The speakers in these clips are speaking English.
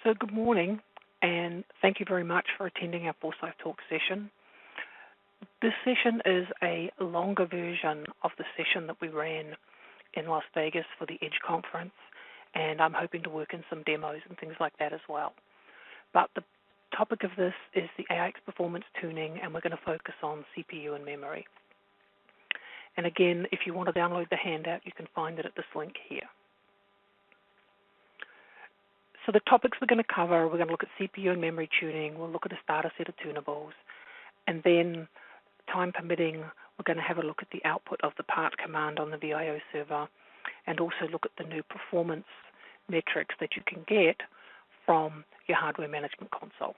So good morning, and thank you very much for attending our Forsyth Talk session. This session is a longer version of the session that we ran in Las Vegas for the EDGE conference, and I'm hoping to work in some demos and things like that as well. But the topic of this is the AIX performance tuning, and we're going to focus on CPU and memory. And again, if you want to download the handout, you can find it at this link here. So the topics we're going to cover, we're going to look at CPU and memory tuning, we'll look at a starter set of tunables, and then, time permitting, we're going to have a look at the output of the part command on the VIO server, and also look at the new performance metrics that you can get from your hardware management console.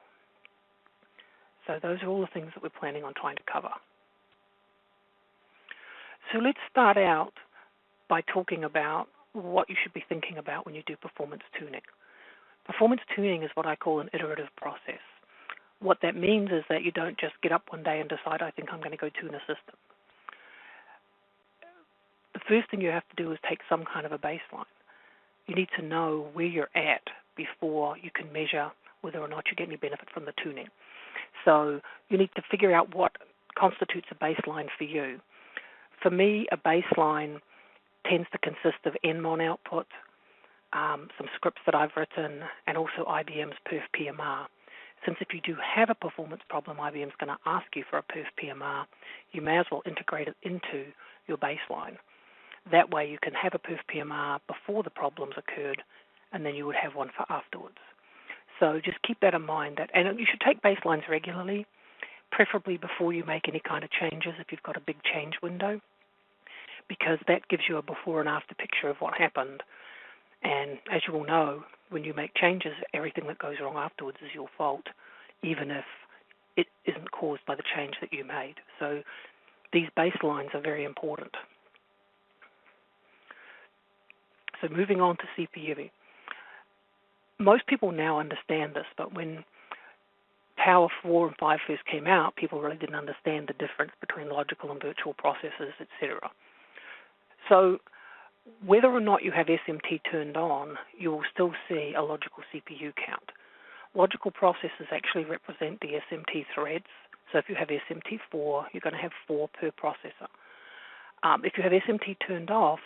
So those are all the things that we're planning on trying to cover. So let's start out by talking about what you should be thinking about when you do performance tuning. Performance tuning is what I call an iterative process. What that means is that you don't just get up one day and decide, I think I'm going to go tune a system. The first thing you have to do is take some kind of a baseline. You need to know where you're at before you can measure whether or not you get any benefit from the tuning. So you need to figure out what constitutes a baseline for you. For me, a baseline tends to consist of nmon output, some scripts that I've written, and also IBM's perf PMR. Since if you do have a performance problem, IBM's going to ask you for a perf PMR, you may as well integrate it into your baseline. That way you can have a perf PMR before the problems occurred, and then you would have one for afterwards. So just keep that in mind. And you should take baselines regularly, preferably before you make any kind of changes if you've got a big change window, because that gives you a before and after picture of what happened. And as you all know, when you make changes, everything that goes wrong afterwards is your fault, even if it isn't caused by the change that you made. So these baselines are very important. So moving on to CPU. Most people now understand this, but when Power 4 and 5 first came out, people really didn't understand the difference between logical and virtual processors, etc. So whether or not you have SMT turned on, you will still see a logical CPU count. Logical processors actually represent the SMT threads. So if you have SMT4, you're going to have 4 per processor. If you have SMT turned off,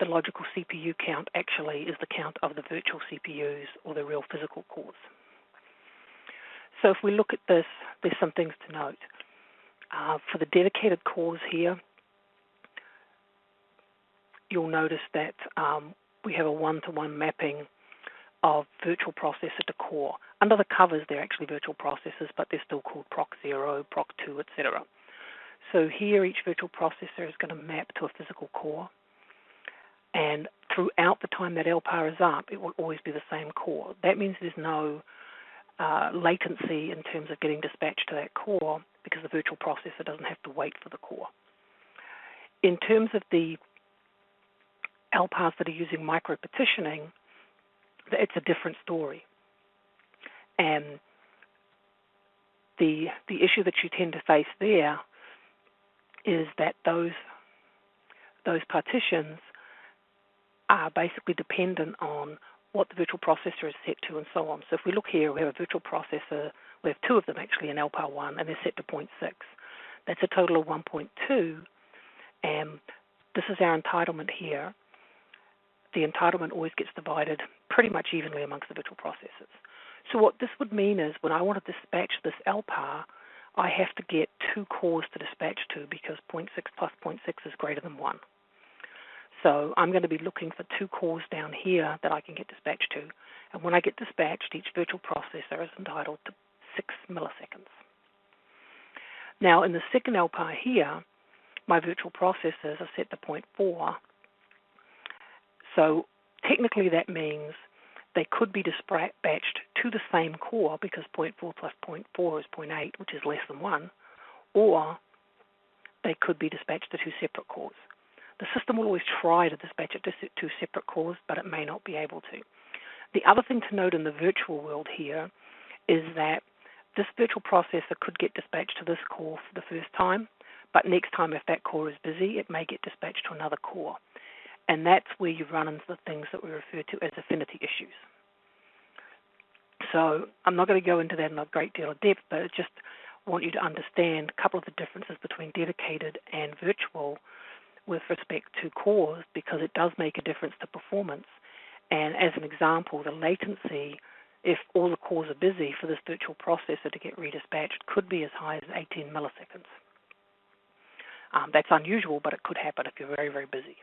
the logical CPU count actually is the count of the virtual CPUs or the real physical cores. So if we look at this, there's some things to note. For the dedicated cores here, you'll notice that we have a one-to-one mapping of virtual processor to core. Under the covers, they're actually virtual processors, but they're still called Proc0, Proc2, etc. So here, each virtual processor is going to map to a physical core. And throughout the time that LPAR is up, it will always be the same core. That means there's no latency in terms of getting dispatched to that core because the virtual processor doesn't have to wait for the core. In terms of the LPARs that are using micro-partitioning, it's a different story. And the issue that you tend to face there is that those partitions are basically dependent on what the virtual processor is set to and so on. So if we look here, we have a virtual processor, we have 2 of them actually in LPAR 1, and they're set to 0.6. That's a total of 1.2, and this is our entitlement here. The entitlement always gets divided pretty much evenly amongst the virtual processors. So what this would mean is when I want to dispatch this LPAR, I have to get 2 cores to dispatch to because 0.6 plus 0.6 is greater than 1. So I'm going to be looking for 2 cores down here that I can get dispatched to. And when I get dispatched, each virtual processor is entitled to 6 milliseconds. Now in the second LPAR here, my virtual processors are set to 0.4. So technically that means they could be dispatched to the same core because 0.4 plus 0.4 is 0.8, which is less than 1, or they could be dispatched to 2 separate cores. The system will always try to dispatch it to 2 separate cores, but it may not be able to. The other thing to note in the virtual world here is that this virtual processor could get dispatched to this core for the first time, but next time if that core is busy, it may get dispatched to another core. And that's where you run into the things that we refer to as affinity issues. So I'm not going to go into that in a great deal of depth, but I just want you to understand a couple of the differences between dedicated and virtual with respect to cores, because it does make a difference to performance. And as an example, the latency, if all the cores are busy, for this virtual processor to get redispatched could be as high as 18 milliseconds. That's unusual, but it could happen if you're very, very busy.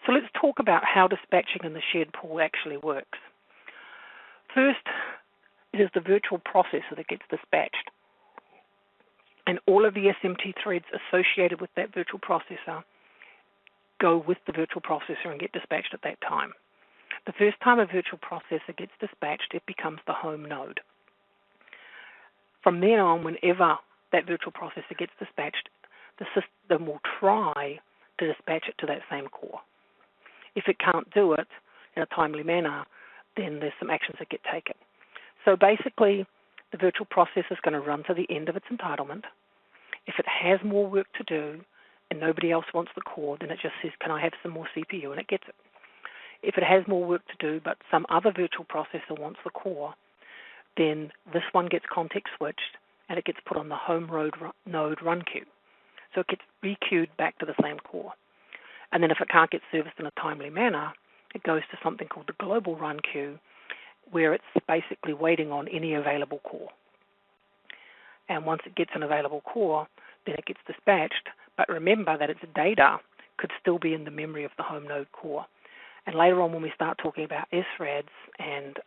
So let's talk about how dispatching in the shared pool actually works. First, it is the virtual processor that gets dispatched. And all of the SMT threads associated with that virtual processor go with the virtual processor and get dispatched at that time. The first time a virtual processor gets dispatched, it becomes the home node. From then on, whenever that virtual processor gets dispatched, the system will try to dispatch it to that same core. If it can't do it in a timely manner, then there's some actions that get taken. So basically, the virtual processor is going to run to the end of its entitlement. If it has more work to do and nobody else wants the core, then it just says, can I have some more CPU? And it gets it. If it has more work to do but some other virtual processor wants the core, then this one gets context switched and it gets put on the home node run queue. So it gets re-queued back to the same core. And then if it can't get serviced in a timely manner, it goes to something called the global run queue, where it's basically waiting on any available core. And once it gets an available core, then it gets dispatched. But remember that its data could still be in the memory of the home node core. And later on, when we start talking about SRADs and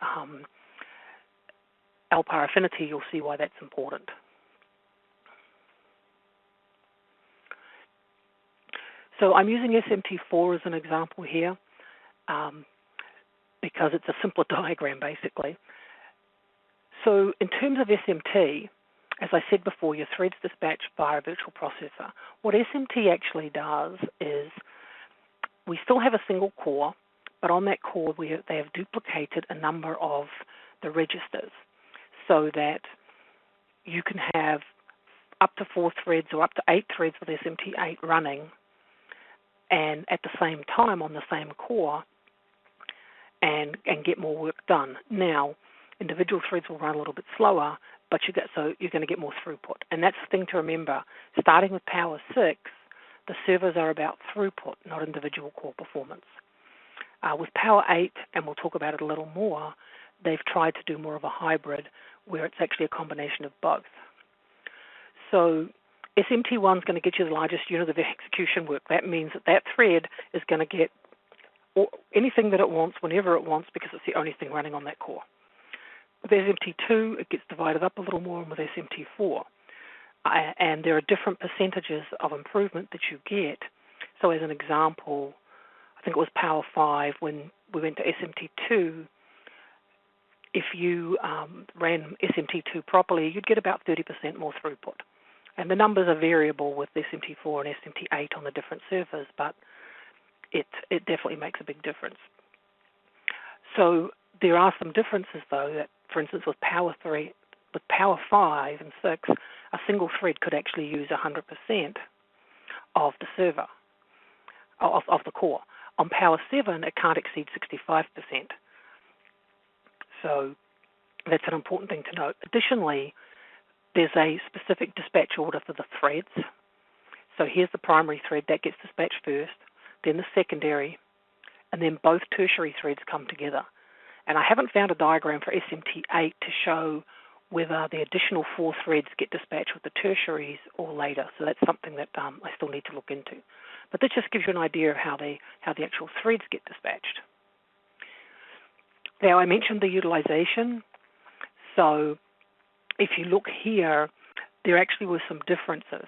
LPAR affinity, you'll see why that's important. So I'm using SMT4 as an example here because it's a simpler diagram, basically. So in terms of SMT, as I said before, your threads dispatch via a virtual processor. What SMT actually does is we still have a single core, but on that core they have duplicated a number of the registers so that you can have up to 4 threads or up to 8 threads with SMT8 running and at the same time on the same core and get more work done. Now, individual threads will run a little bit slower, but you're going to get more throughput. And that's the thing to remember. Starting with Power 6, the servers are about throughput, not individual core performance. With Power 8, and we'll talk about it a little more, they've tried to do more of a hybrid where it's actually a combination of both. So SMT1 is going to get you the largest unit of execution work. That means that thread is going to get anything that it wants whenever it wants because it's the only thing running on that core. With SMT2, it gets divided up a little more, and with SMT4. And there are different percentages of improvement that you get. So as an example, I think it was Power 5 when we went to SMT2. If you ran SMT2 properly, you'd get about 30% more throughput. And the numbers are variable with SMT4 and SMT8 on the different servers, but it definitely makes a big difference. So there are some differences, though, that, for instance, with Power 5 and 6, a single thread could actually use 100% of the server, of the core. On Power 7, it can't exceed 65%. So that's an important thing to note. Additionally, there's a specific dispatch order for the threads. So here's the primary thread that gets dispatched first, then the secondary, and then both tertiary threads come together. And I haven't found a diagram for SMT8 to show whether the additional 4 threads get dispatched with the tertiaries or later. So that's something that I still need to look into. But this just gives you an idea of how the actual threads get dispatched. Now, I mentioned the utilization. So if you look here, there actually were some differences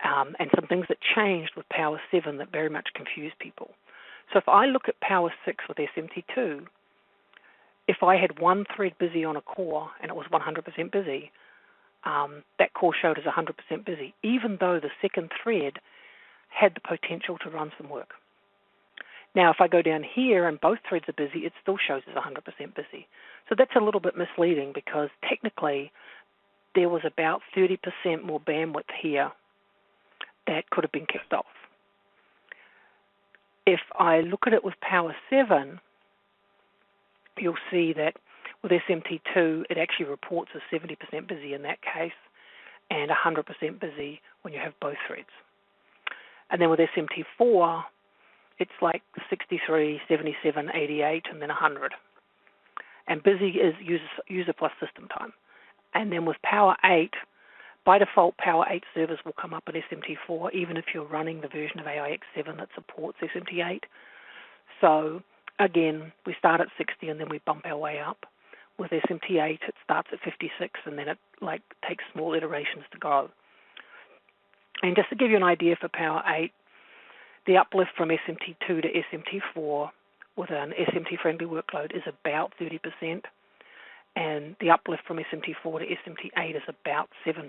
and some things that changed with Power 7 that very much confused people. So if I look at Power 6 with SMT2, if I had one thread busy on a core and it was 100% busy, that core showed as 100% busy, even though the second thread had the potential to run some work. Now, if I go down here and both threads are busy, it still shows as 100% busy. So that's a little bit misleading because technically there was about 30% more bandwidth here that could have been kicked off. If I look at it with Power 7, you'll see that With SMT2, it actually reports as 70% busy in that case and 100% busy when you have both threads. And then with SMT4, it's like 63, 77, 88, and then 100. And busy is user plus system time. And then with Power 8, by default, Power 8 servers will come up in SMT4, even if you're running the version of AIX 7 that supports SMT8. So again, we start at 60 and then we bump our way up. With SMT8, it starts at 56 and then it takes small iterations to grow. And just to give you an idea for Power 8, the uplift from SMT2 to SMT4 with an SMT-friendly workload is about 30%, and the uplift from SMT4 to SMT8 is about 7%.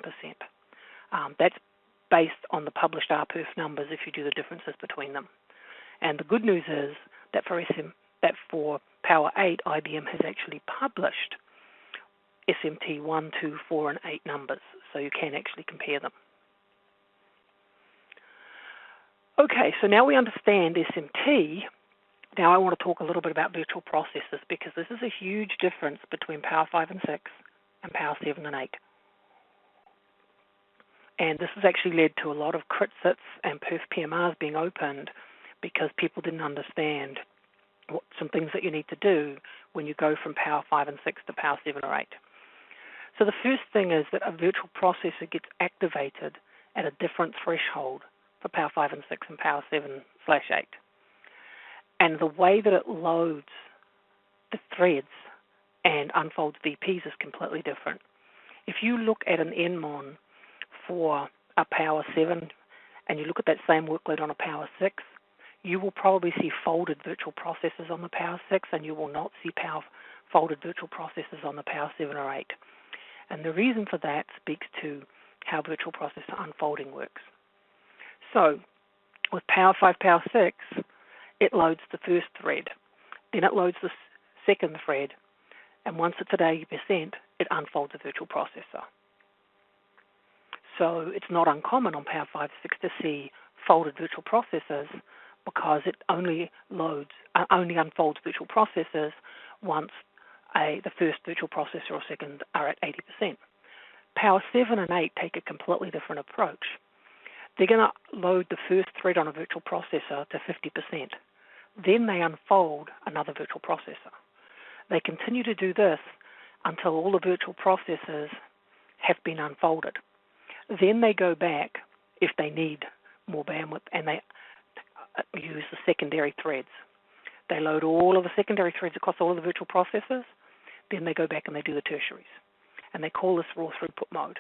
That's based on the published RPERF numbers if you do the differences between them. And the good news is that for Power 8, IBM has actually published SMT 1, 2, 4, and 8 numbers, so you can actually compare them. Okay, so now we understand SMT. Now I want to talk a little bit about virtual processors because this is a huge difference between Power 5 and 6 and Power 7 and 8. And this has actually led to a lot of crit sits and perf PMRs being opened because people didn't understand some things that you need to do when you go from Power 5 and 6 to Power 7 or 8. So the first thing is that a virtual processor gets activated at a different threshold for Power 5 and 6 and Power 7/8. And the way that it loads the threads and unfolds VPs is completely different. If you look at an nmon for a Power 7 and you look at that same workload on a Power 6, you will probably see folded virtual processors on the Power 6 and you will not see folded virtual processors on the Power 7 or 8. And the reason for that speaks to how virtual processor unfolding works. So with Power 5, Power 6, it loads the first thread, then it loads the second thread, and once it's at 80%, it unfolds a virtual processor. So it's not uncommon on Power 5, 6 to see folded virtual processors because it only unfolds virtual processors once the first virtual processor or second are at 80%. Power 7 and 8 take a completely different approach. They're going to load the first thread on a virtual processor to 50%. Then they unfold another virtual processor. They continue to do this until all the virtual processors have been unfolded. Then they go back if they need more bandwidth and they use the secondary threads. They load all of the secondary threads across all of the virtual processors. Then they go back and they do the tertiaries. And they call this raw throughput mode.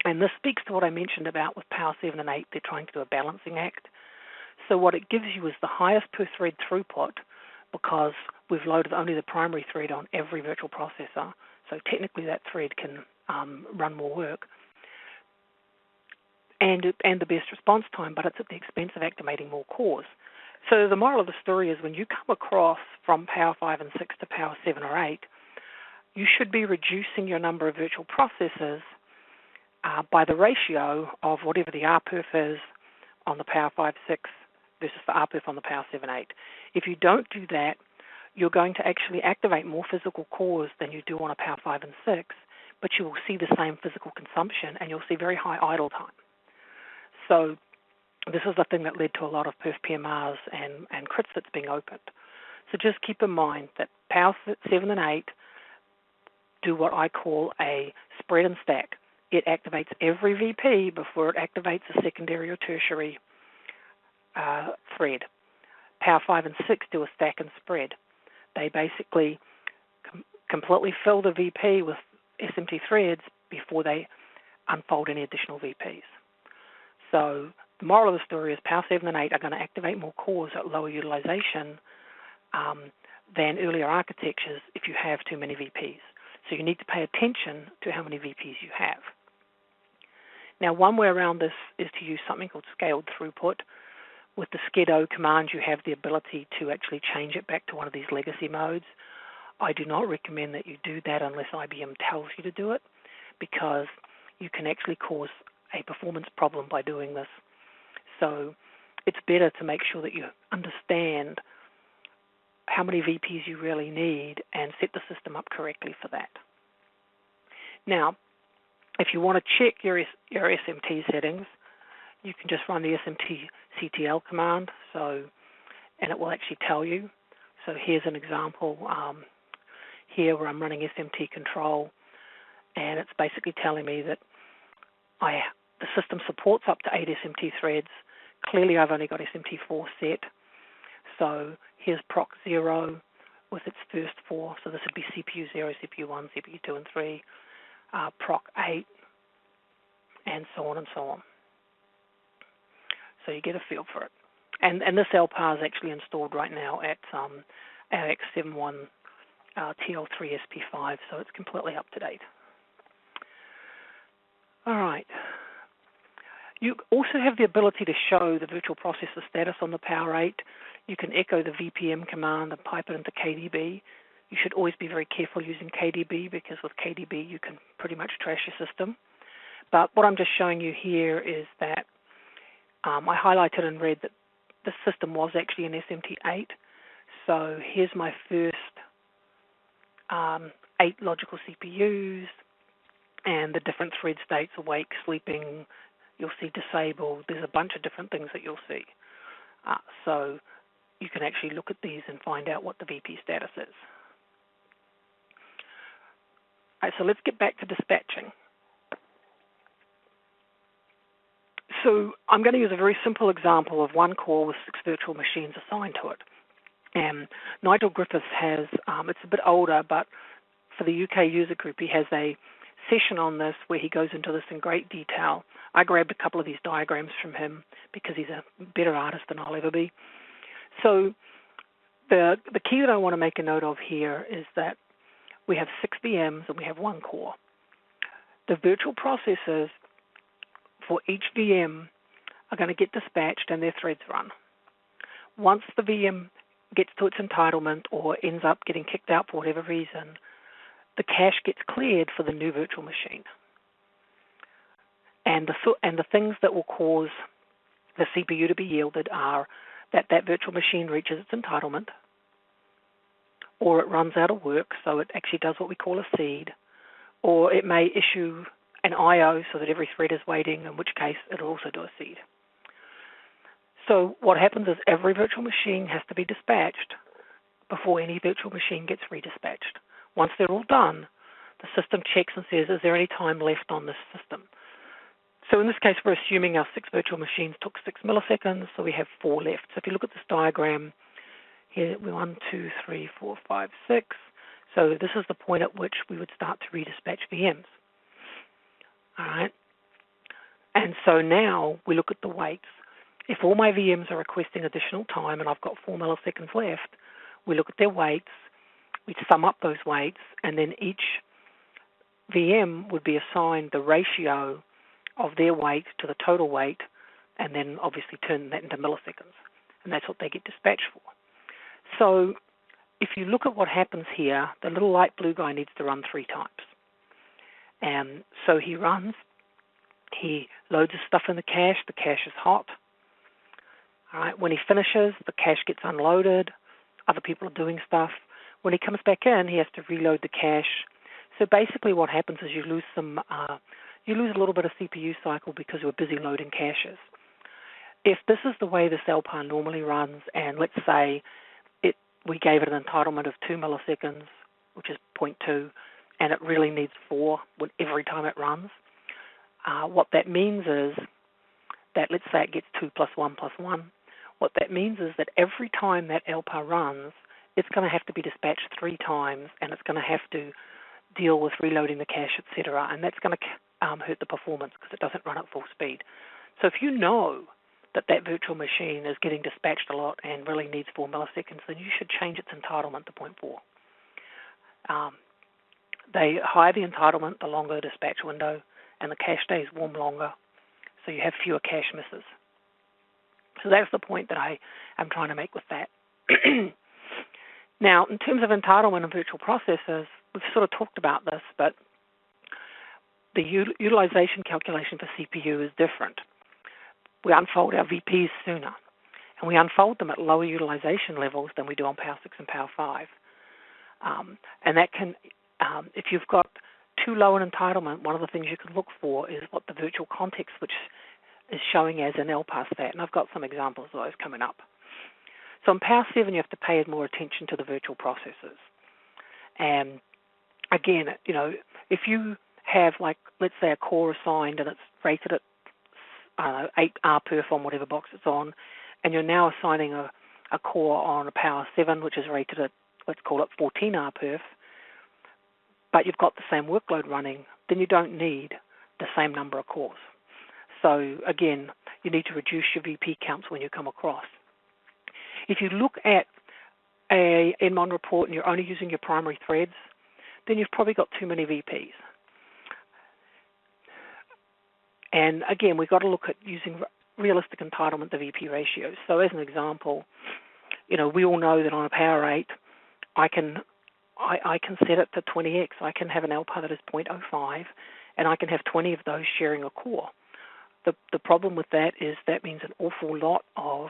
And this speaks to what I mentioned about with Power 7 and 8, they're trying to do a balancing act. So what it gives you is the highest per thread throughput because we've loaded only the primary thread on every virtual processor. So technically that thread can run more work. And the best response time, but it's at the expense of activating more cores. So the moral of the story is when you come across from Power 5 and 6 to Power 7 or 8, you should be reducing your number of virtual processors by the ratio of whatever the RPERF is on the Power 5, 6 versus the RPERF on the Power 7, 8. If you don't do that, you're going to actually activate more physical cores than you do on a Power 5 and 6, but you will see the same physical consumption and you'll see very high idle time. So this is the thing that led to a lot of perf PMRs and crits that's being opened. So just keep in mind that Power 7 and 8 do what I call a spread and stack. It activates every VP before it activates a secondary or tertiary thread. Power 5 and 6 do a stack and spread. They basically completely fill the VP with SMT threads before they unfold any additional VPs. So the moral of the story is Power 7 and 8 are going to activate more cores at lower utilization than earlier architectures if you have too many VPs. So you need to pay attention to how many VPs you have. Now, one way around this is to use something called scaled throughput. With the SCEDO command, you have the ability to actually change it back to one of these legacy modes. I do not recommend that you do that unless IBM tells you to do it, because you can actually cause a performance problem by doing this. So it's better to make sure that you understand how many VPs you really need and set the system up correctly for that. Now, if you want to check your SMT settings, you can just run the SMT-CTL command, and it will actually tell you. So here's an example here where I'm running SMT control, and it's basically telling me that the system supports up to 8 SMT threads. Clearly, I've only got SMT4 set. So here's proc 0 with its first 4. So this would be CPU 0, CPU 1, CPU 2, and 3, proc 8, and so on and so on. So you get a feel for it. And this LPAR is actually installed right now at AIX 7.1 TL3 SP5, so it's completely up to date. All right. You also have the ability to show the virtual processor status on the Power 8. You can echo the VPM command and pipe it into KDB. You should always be very careful using KDB, because with KDB you can pretty much trash your system. But what I'm just showing you here is that I highlighted in red that the system was actually an SMT8. So here's my first 8 logical CPUs, and the different thread states: awake, sleeping, you'll see disabled. There's a bunch of different things that you'll see. So you can actually look at these and find out what the VP status is. All right, so let's get back to dispatching. So I'm going to use a very simple example of one core with 6 virtual machines assigned to it. And Nigel Griffiths has, it's a bit older, but for the UK user group, he has a session on this where he goes into this in great detail. I grabbed a couple of these diagrams from him because he's a better artist than I'll ever be. So the key that I want to make a note of here is that we have 6 VMs and we have 1 core. The virtual processors for each VM are going to get dispatched and their threads run. Once the VM gets to its entitlement or ends up getting kicked out for whatever reason, the cache gets cleared for the new virtual machine. And the things that will cause the CPU to be yielded are that virtual machine reaches its entitlement, or it runs out of work, so it actually does what we call a seed, or it may issue an I/O so that every thread is waiting, in which case it'll also do a seed. So what happens is every virtual machine has to be dispatched before any virtual machine gets redispatched. Once they're all done, the system checks and says, is there any time left on this system? So in this case, we're assuming our 6 virtual machines took 6 milliseconds, so we have 4 left. So if you look at this diagram, here, 1, 2, 3, 4, 5, 6. So this is the point at which we would start to redispatch VMs. All right. And so now we look at the waits. If all my VMs are requesting additional time and I've got 4 milliseconds left, we look at their waits, we sum up those waits, and then each VM would be assigned the ratio of their wait to the total wait, and then obviously turn that into milliseconds. And that's what they get dispatched for. So if you look at what happens here, the little light blue guy needs to run 3 times. And so he runs, he loads his stuff in the cache is hot. All right, when he finishes, the cache gets unloaded, other people are doing stuff. When he comes back in, he has to reload the cache. So basically what happens is you lose a little bit of CPU cycle because we're busy loading caches. If this is the way this LPAR normally runs, and let's say we gave it an entitlement of 2 milliseconds, which is 0.2, and it really needs 4 every time it runs, what that means is that, let's say it gets 2 plus 1 plus 1, what that means is that every time that LPAR runs, it's going to have to be dispatched 3 times, and it's going to have to deal with reloading the cache, etc., and that's going to hurt the performance because it doesn't run at full speed. So if you know that virtual machine is getting dispatched a lot and really needs 4 milliseconds, then you should change its entitlement to 0.4. The higher the entitlement, the longer the dispatch window, and the cache stays warm longer, so you have fewer cache misses. So that's the point that I am trying to make with that. Now, in terms of entitlement and virtual processors, we've sort of talked about this, but the utilization calculation for CPU is different. We unfold our VPs sooner. And we unfold them at lower utilization levels than we do on Power 6 and Power 5. And that can, if you've got too low an entitlement, one of the things you can look for is what the virtual context switch is showing as an LPAR stat. And I've got some examples of those coming up. So in Power 7, you have to pay more attention to the virtual processors. And again, if you have, like, let's say a core assigned and it's rated at 8 RPerf on whatever box it's on, and you're now assigning a core on a Power 7 which is rated at, let's call it 14 RPerf, but you've got the same workload running, then you don't need the same number of cores. So again, you need to reduce your VP counts when you come across. If you look at a nmon report and you're only using your primary threads, then you've probably got too many VPs. And again, we've got to look at using realistic entitlement to VP ratios. So as an example, we all know that on a Power 8, I can set it to 20x. I can have an LPAR that is 0.05, and I can have 20 of those sharing a core. The problem with that is that means an awful lot of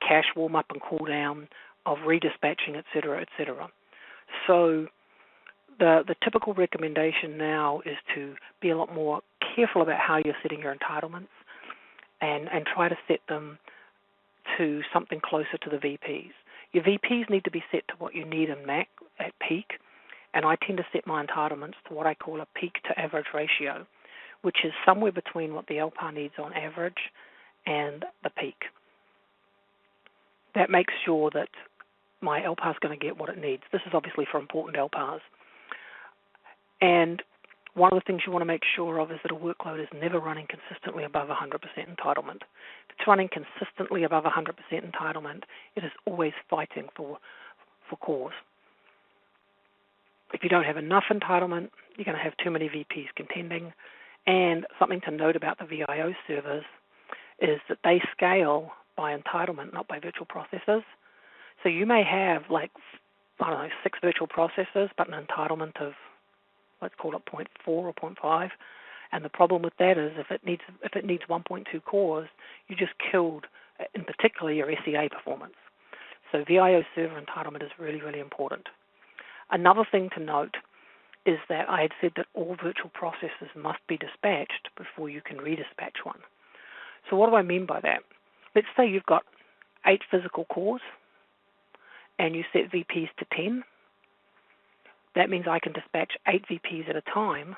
cache warm-up and cool-down, of redispatching, et cetera, et cetera. So the typical recommendation now is to be a lot more careful about how you're setting your entitlements and try to set them to something closer to the VPs. Your VPs need to be set to what you need in Mac at peak, and I tend to set my entitlements to what I call a peak to average ratio, which is somewhere between what the LPAR needs on average and the peak. That makes sure that my LPAR is going to get what it needs. This is obviously for important LPARs. And one of the things you want to make sure of is that a workload is never running consistently above 100% entitlement. If it's running consistently above 100% entitlement, it is always fighting for cores. If you don't have enough entitlement, you're going to have too many VPs contending. And something to note about the VIO servers is that they scale by entitlement, not by virtual processors. So you may have, 6 virtual processors, but an entitlement of, let's call it 0.4 or 0.5. And the problem with that is if it needs 1.2 cores, you just killed, in particular, your SEA performance. So VIO server entitlement is really, really important. Another thing to note is that I had said that all virtual processors must be dispatched before you can redispatch one. So what do I mean by that? Let's say you've got 8 physical cores and you set VPs to 10. That means I can dispatch 8 VPs at a time.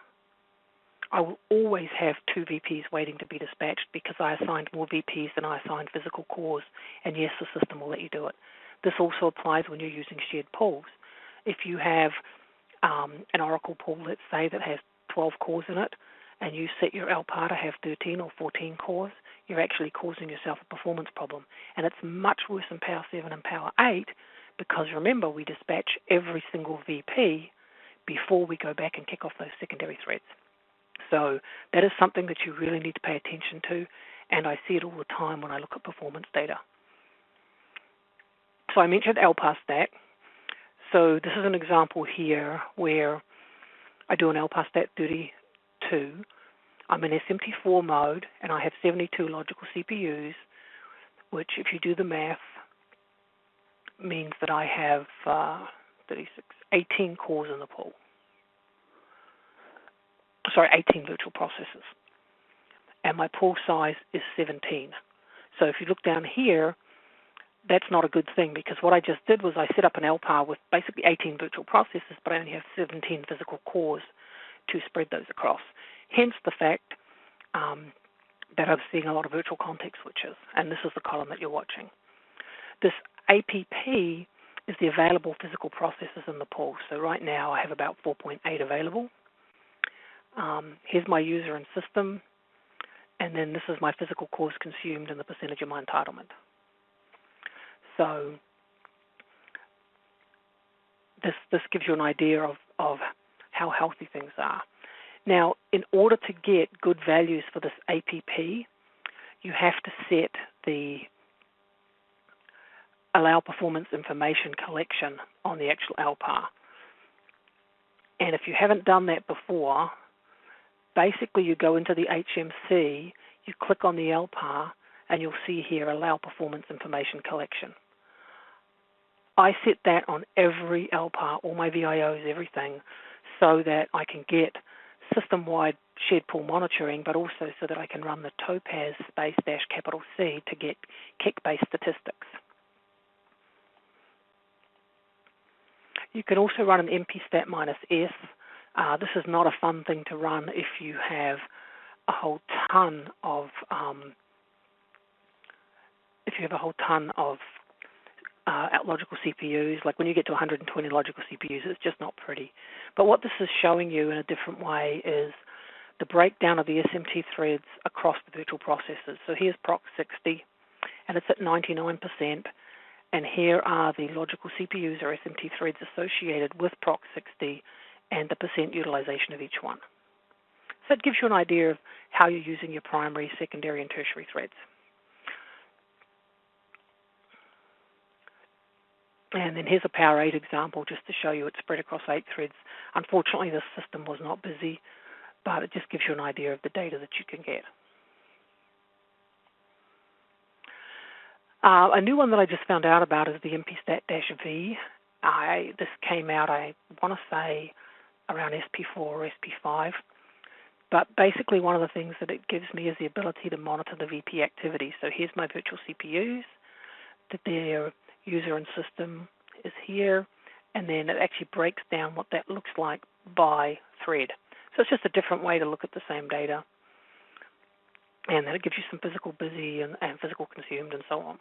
I will always have 2 VPs waiting to be dispatched because I assigned more VPs than I assigned physical cores, and yes, the system will let you do it. This also applies when you're using shared pools. If you have an Oracle pool, let's say, that has 12 cores in it, and you set your LPAR to have 13 or 14 cores, you're actually causing yourself a performance problem. And it's much worse in Power 7 and Power 8 because, remember, we dispatch every single VP before we go back and kick off those secondary threads. So that is something that you really need to pay attention to, and I see it all the time when I look at performance data. So I mentioned LPAR stat. So this is an example here where I do an LPAR stat 32. I'm in SMT4 mode, and I have 72 logical CPUs, which, if you do the math, means that I have 18 cores in the pool. 18 virtual processors. And my pool size is 17. So if you look down here, that's not a good thing because what I just did was I set up an LPAR with basically 18 virtual processors, but I only have 17 physical cores to spread those across. Hence the fact that I'm seeing a lot of virtual context switches, and this is the column that you're watching. This APP is the available physical processors in the pool. So right now I have about 4.8 available. Here's my user and system, and then this is my physical cores consumed and the percentage of my entitlement. So this gives you an idea of how healthy things are. Now, in order to get good values for this APP, you have to set the allow performance information collection on the actual LPAR. And if you haven't done that before, basically you go into the HMC, you click on the LPAR, and you'll see here allow performance information collection. I set that on every LPAR, all my VIOs, everything, so that I can get system-wide shared pool monitoring, but also so that I can run the Topaz space dash capital C to get KEC-based statistics. You can also run an MPStat -S. This is not a fun thing to run if you have a whole ton of logical CPUs. Like when you get to 120 logical CPUs, it's just not pretty. But what this is showing you in a different way is the breakdown of the SMT threads across the virtual processors. So here's Proc 60, and it's at 99%. And here are the logical CPUs or SMT threads associated with Proc 60 and the percent utilization of each one. So it gives you an idea of how you're using your primary, secondary, and tertiary threads. And then here's a Power 8 example just to show you it's spread across 8 threads. Unfortunately, this system was not busy, but it just gives you an idea of the data that you can get. A new one that I just found out about is the MPStat-V. This came out, I want to say, around SP4 or SP5. But basically one of the things that it gives me is the ability to monitor the VP activity. So here's my virtual CPUs, that their user and system is here, and then it actually breaks down what that looks like by thread. So it's just a different way to look at the same data. And then it gives you some physical busy and physical consumed and so on.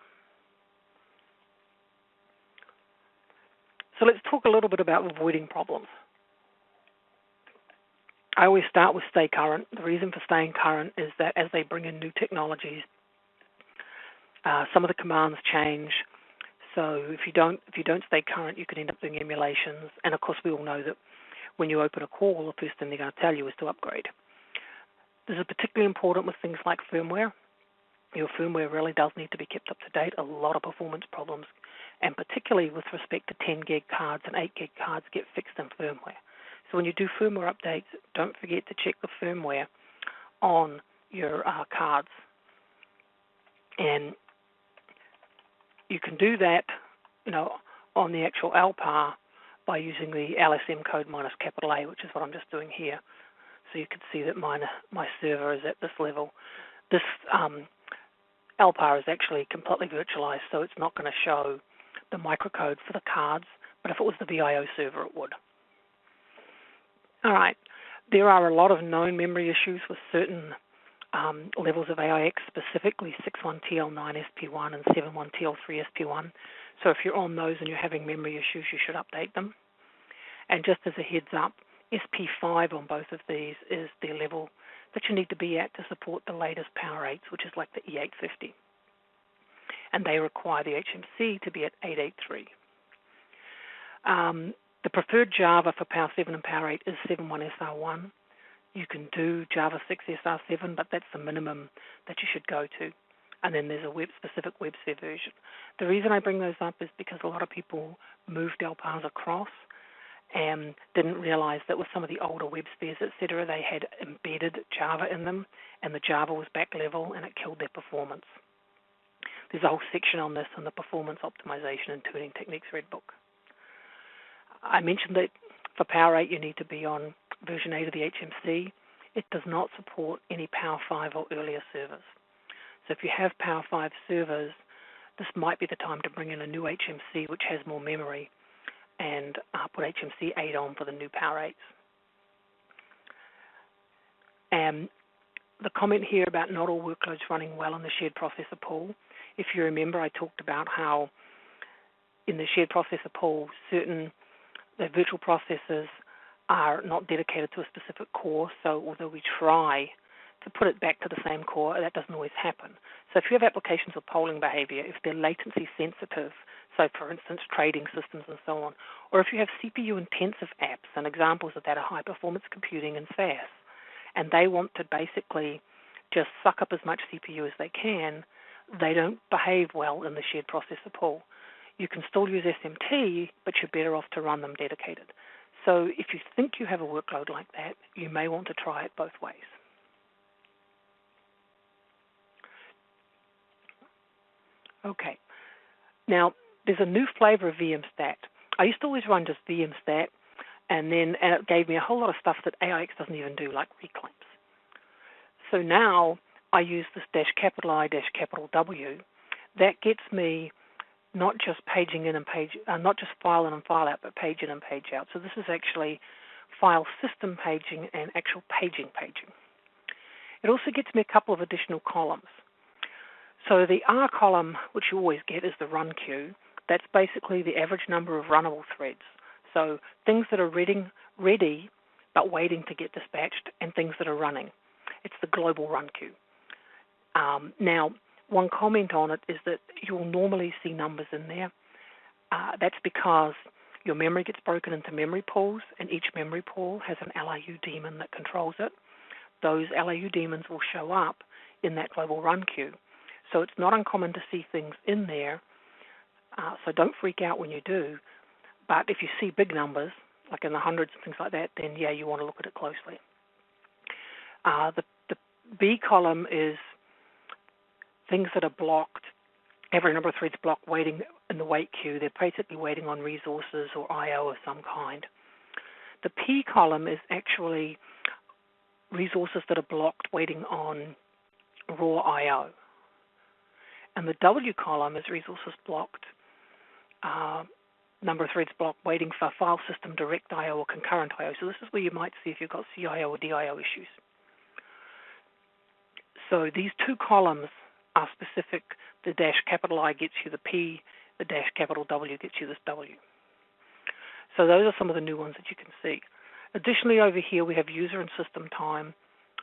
So let's talk a little bit about avoiding problems. I always start with stay current. The reason for staying current is that as they bring in new technologies, some of the commands change. So if you don't stay current, you can end up doing emulations. And of course, we all know that when you open a call, the first thing they're going to tell you is to upgrade. This is particularly important with things like firmware. Your firmware really does need to be kept up to date. A lot of performance problems, and particularly with respect to 10 gig cards and 8 gig cards, get fixed in firmware. So when you do firmware updates, don't forget to check the firmware on your cards. And you can do that, on the actual LPAR by using the LSM code -A, which is what I'm just doing here. So you can see that my server is at this level. This LPAR is actually completely virtualized, so it's not going to show the microcode for the cards, but if it was the VIO server, it would. All right, there are a lot of known memory issues with certain levels of AIX, specifically 61TL9 SP1 and 71TL3 SP1. So if you're on those and you're having memory issues, you should update them. And just as a heads up, SP5 on both of these is the level that you need to be at to support the latest Power 8s, which is like the E850. And they require the HMC to be at 883. The preferred Java for Power 7 and Power 8 is 7.1 SR1. You can do Java 6 SR7, but that's the minimum that you should go to. And then there's a specific WebSphere version. The reason I bring those up is because a lot of people moved LPARs across and didn't realize that with some of the older WebSpheres, etc., they had embedded Java in them, and the Java was back level, and it killed their performance. There's a whole section on this in the Performance Optimization and Tuning Techniques Red Book. I mentioned that for Power 8, you need to be on version 8 of the HMC. It does not support any Power 5 or earlier servers. So if you have Power 5 servers, this might be the time to bring in a new HMC which has more memory and put HMC 8 on for the new Power 8s. And the comment here about not all workloads running well in the shared processor pool. If you remember, I talked about how in the shared processor pool, certain the virtual processors are not dedicated to a specific core, so although we try to put it back to the same core, that doesn't always happen. So if you have applications of polling behavior, if they're latency sensitive, so for instance trading systems and so on, or if you have CPU intensive apps, and examples of that are high performance computing and SAS, and they want to basically just suck up as much CPU as they can, they don't behave well in the shared processor pool. You can still use SMT, but you're better off to run them dedicated. So if you think you have a workload like that, you may want to try it both ways. Okay. Now, there's a new flavor of VMstat. I used to always run just VMstat, and it gave me a whole lot of stuff that AIX doesn't even do, like reclaims. So now I use this -I -W. That gets me not just paging in and not just file in and file out, but page in and page out. So this is actually file system paging and actual paging. It also gets me a couple of additional columns. So the R column, which you always get, is the run queue. That's basically the average number of runnable threads. So things that are ready but waiting to get dispatched, and things that are running. It's the global run queue. Now, one comment on it is that you'll normally see numbers in there. That's because your memory gets broken into memory pools, and each memory pool has an LRU daemon that controls it. Those LRU daemons will show up in that global run queue. So it's not uncommon to see things in there. So don't freak out when you do. But if you see big numbers, like in the hundreds and things like that, then yeah, you want to look at it closely. The B column is things that are blocked, every number of threads blocked waiting in the wait queue. They're basically waiting on resources or I/O of some kind. The P column is actually resources that are blocked waiting on raw I/O. And the W column is resources blocked, number of threads blocked waiting for file system direct I/O or concurrent I/O. So this is where you might see if you've got CIO or DIO issues. So these two columns are specific. The -I gets you the P, the -W gets you this W. So those are some of the new ones that you can see. Additionally, over here we have user and system time,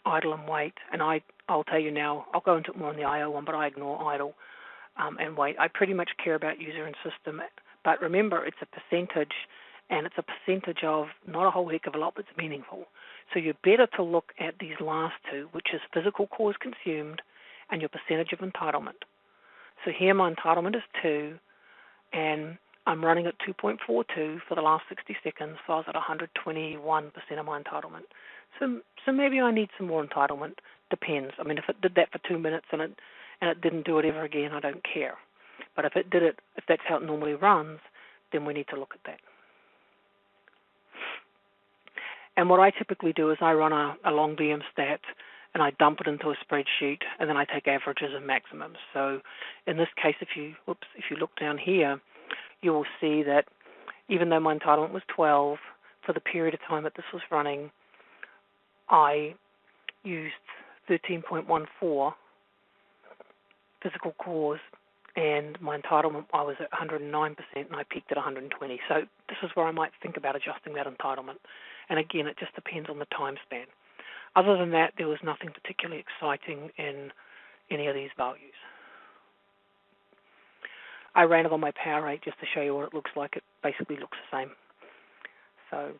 idle and wait. And I'll tell you now, I'll go into it more on the I/O one, but I ignore idle and wait. I pretty much care about user and system. But remember, it's a percentage, and it's a percentage of not a whole heck of a lot that's meaningful. So you're better to look at these last two, which is physical cores consumed and your percentage of entitlement. So here my entitlement is 2, and I'm running at 2.42 for the last 60 seconds, so I was at 121% of my entitlement. So maybe I need some more entitlement. Depends. I mean, if it did that for 2 minutes and it didn't do it ever again, I don't care. But if it did it, if that's how it normally runs, then we need to look at that. And what I typically do is I run a long VMstat, and I dump it into a spreadsheet, and then I take averages and maximums. So in this case, if you look down here, you will see that even though my entitlement was 12, for the period of time that this was running, I used 13.14 physical cores, and my entitlement, I was at 109%, and I peaked at 120. So this is where I might think about adjusting that entitlement. And again, it just depends on the time span. Other than that, there was nothing particularly exciting in any of these values. I ran it on my power rate just to show you what it looks like. It basically looks the same. So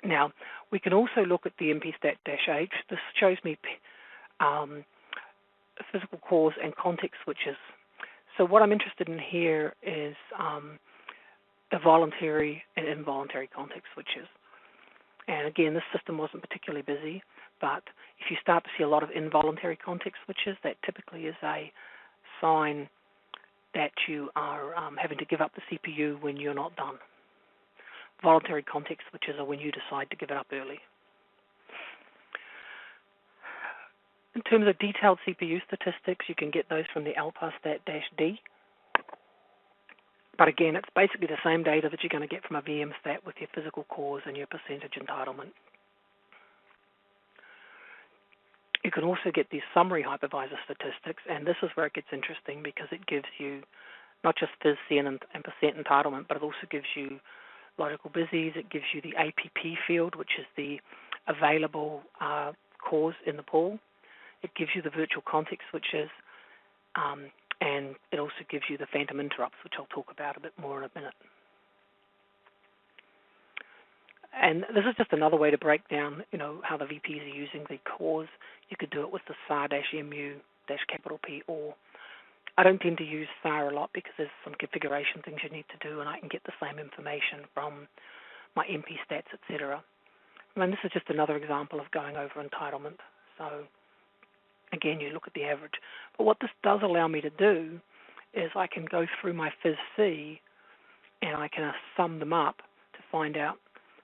now we can also look at the mpstat-h. This shows me physical cores and context switches. So what I'm interested in here is the voluntary and involuntary context switches. And again, this system wasn't particularly busy, but if you start to see a lot of involuntary context switches, that typically is a sign that you are having to give up the CPU when you're not done. Voluntary context switches are when you decide to give it up early. In terms of detailed CPU statistics, you can get those from the alpastat-d. But again, it's basically the same data that you're going to get from a VMstat with your physical cores and your percentage entitlement. You can also get these summary hypervisor statistics, and this is where it gets interesting because it gives you not just phys-cn and percent entitlement, but it also gives you logical busies. It gives you the APP field, which is the available cores in the pool. It gives you the virtual context switches, and it also gives you the phantom interrupts, which I'll talk about a bit more in a minute. And this is just another way to break down, how the VPs are using the cores. You could do it with the SAR-MU-P, or I don't tend to use SAR a lot because there's some configuration things you need to do, and I can get the same information from my MP stats, etc. I mean, this is just another example of going over entitlement. So Again, you look at the average. But what this does allow me to do is I can go through my FIZ-C and I can sum them up to find out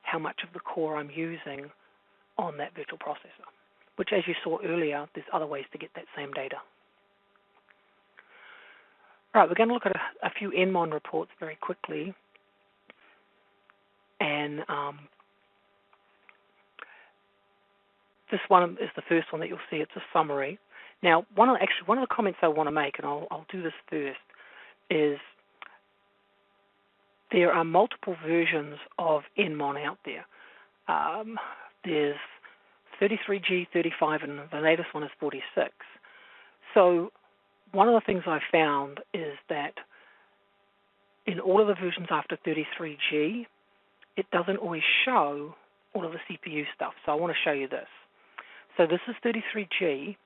how much of the core I'm using on that virtual processor, which, as you saw earlier, there's other ways to get that same data. All right, we're going to look at a few nmon reports very quickly. And this one is the first one that you'll see. It's a summary. Now, one of the comments I want to make, and I'll do this first, is there are multiple versions of nmon out there. There's 33G, 35, and the latest one is 46. So one of the things I found is that in all of the versions after 33G, it doesn't always show all of the CPU stuff. So I want to show you this. So this is 33G,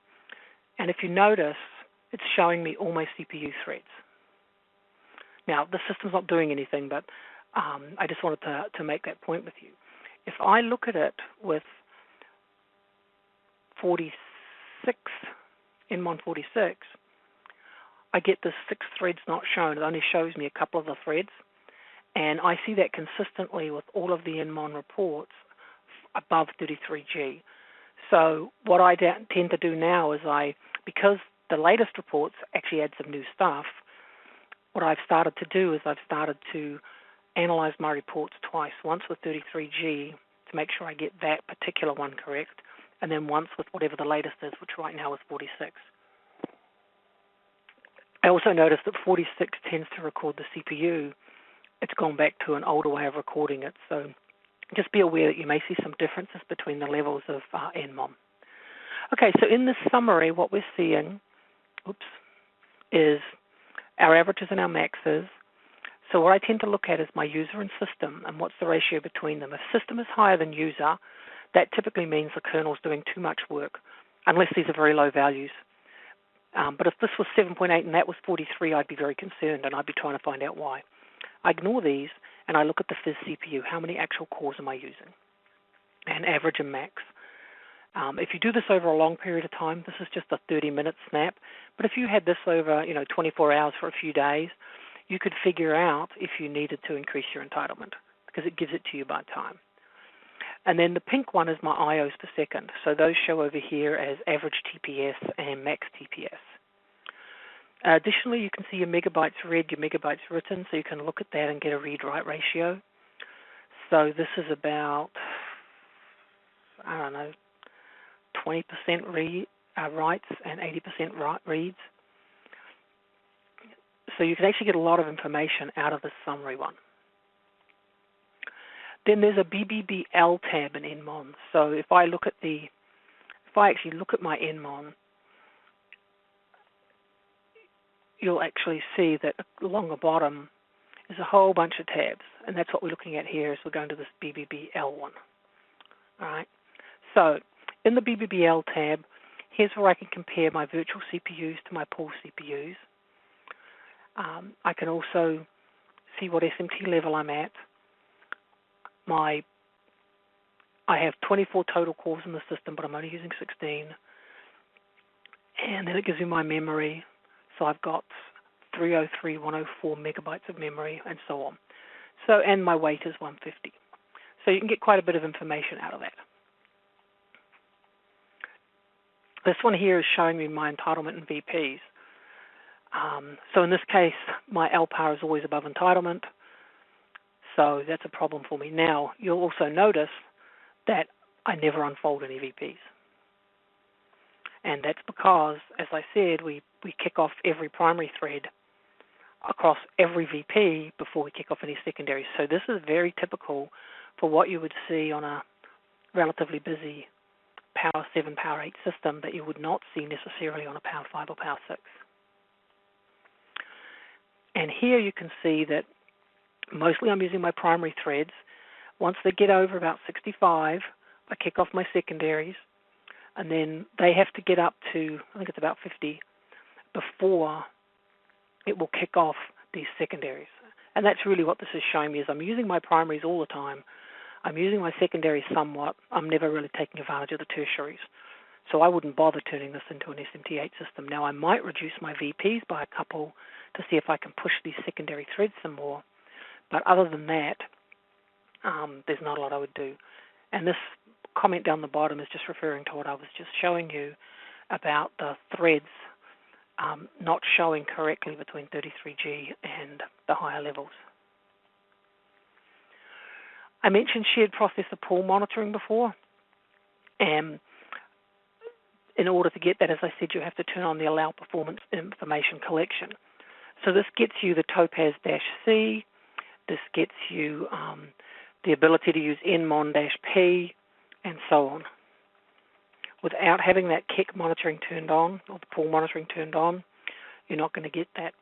and if you notice, it's showing me all my CPU threads. Now, the system's not doing anything, but I just wanted to make that point with you. If I look at it with 46, nmon 46, I get the 6 threads not shown. It only shows me a couple of the threads. And I see that consistently with all of the nmon reports above 33G. So what I tend to do now is because the latest reports actually add some new stuff, what I've started to do is I've started to analyze my reports twice, once with 33G to make sure I get that particular one correct, and then once with whatever the latest is, which right now is 46. I also noticed that 46 tends to record the CPU. It's gone back to an older way of recording it, so just be aware that you may see some differences between the levels of nmon. Okay, so in this summary, what we're seeing, is our averages and our maxes. So what I tend to look at is my user and system, and what's the ratio between them. If system is higher than user, that typically means the kernel's doing too much work, unless these are very low values. But if this was 7.8 and that was 43, I'd be very concerned, and I'd be trying to find out why. I ignore these, and I look at the FIZ CPU. How many actual cores am I using? And average and max. If you do this over a long period of time, this is just a 30-minute snap. But if you had this over 24 hours for a few days, you could figure out if you needed to increase your entitlement, because it gives it to you by time. And then the pink one is my IOs per second. So those show over here as average TPS and max TPS. Additionally, you can see your megabytes read, your megabytes written, so you can look at that and get a read-write ratio. So this is about, 20% writes and 80% reads. So you can actually get a lot of information out of this summary one. Then there's a BBBL tab in nmon. So if I actually look at my nmon, you'll actually see that along the bottom is a whole bunch of tabs, and that's what we're looking at here as we're going to this BBBL one. All right. So in the BBBL tab, here's where I can compare my virtual CPUs to my pool CPUs. I can also see what SMT level I'm at. I have 24 total cores in the system, but I'm only using 16. And then it gives me my memory. So I've got 303, 104 megabytes of memory, and so on. So, and my weight is 150. So you can get quite a bit of information out of that. This one here is showing me my entitlement in VPs. So in this case, my LPAR is always above entitlement. So that's a problem for me. Now, you'll also notice that I never unfold any VPs. And that's because, as I said, we kick off every primary thread across every VP before we kick off any secondaries. So this is very typical for what you would see on a relatively busy Power 7, Power 8 system that you would not see necessarily on a Power 5 or Power 6. And here you can see that mostly I'm using my primary threads. Once they get over about 65, I kick off my secondaries, and then they have to get up to, I think it's about 50, before it will kick off these secondaries. And that's really what this is showing me, is I'm using my primaries all the time. I'm using my secondaries somewhat. I'm never really taking advantage of the tertiaries. So I wouldn't bother turning this into an SMT8 system. Now I might reduce my VPs by a couple to see if I can push these secondary threads some more. But other than that, there's not a lot I would do. And this comment down the bottom is just referring to what I was just showing you about the threads not showing correctly between 33G and the higher levels. I mentioned shared processor pool monitoring before. And in order to get that, as I said, you have to turn on the Allow Performance Information Collection. So this gets you the Topaz-C. This gets you the ability to use nmon-P, and so on. Without having that KEC monitoring turned on, or the pool monitoring turned on, you're not going to get that.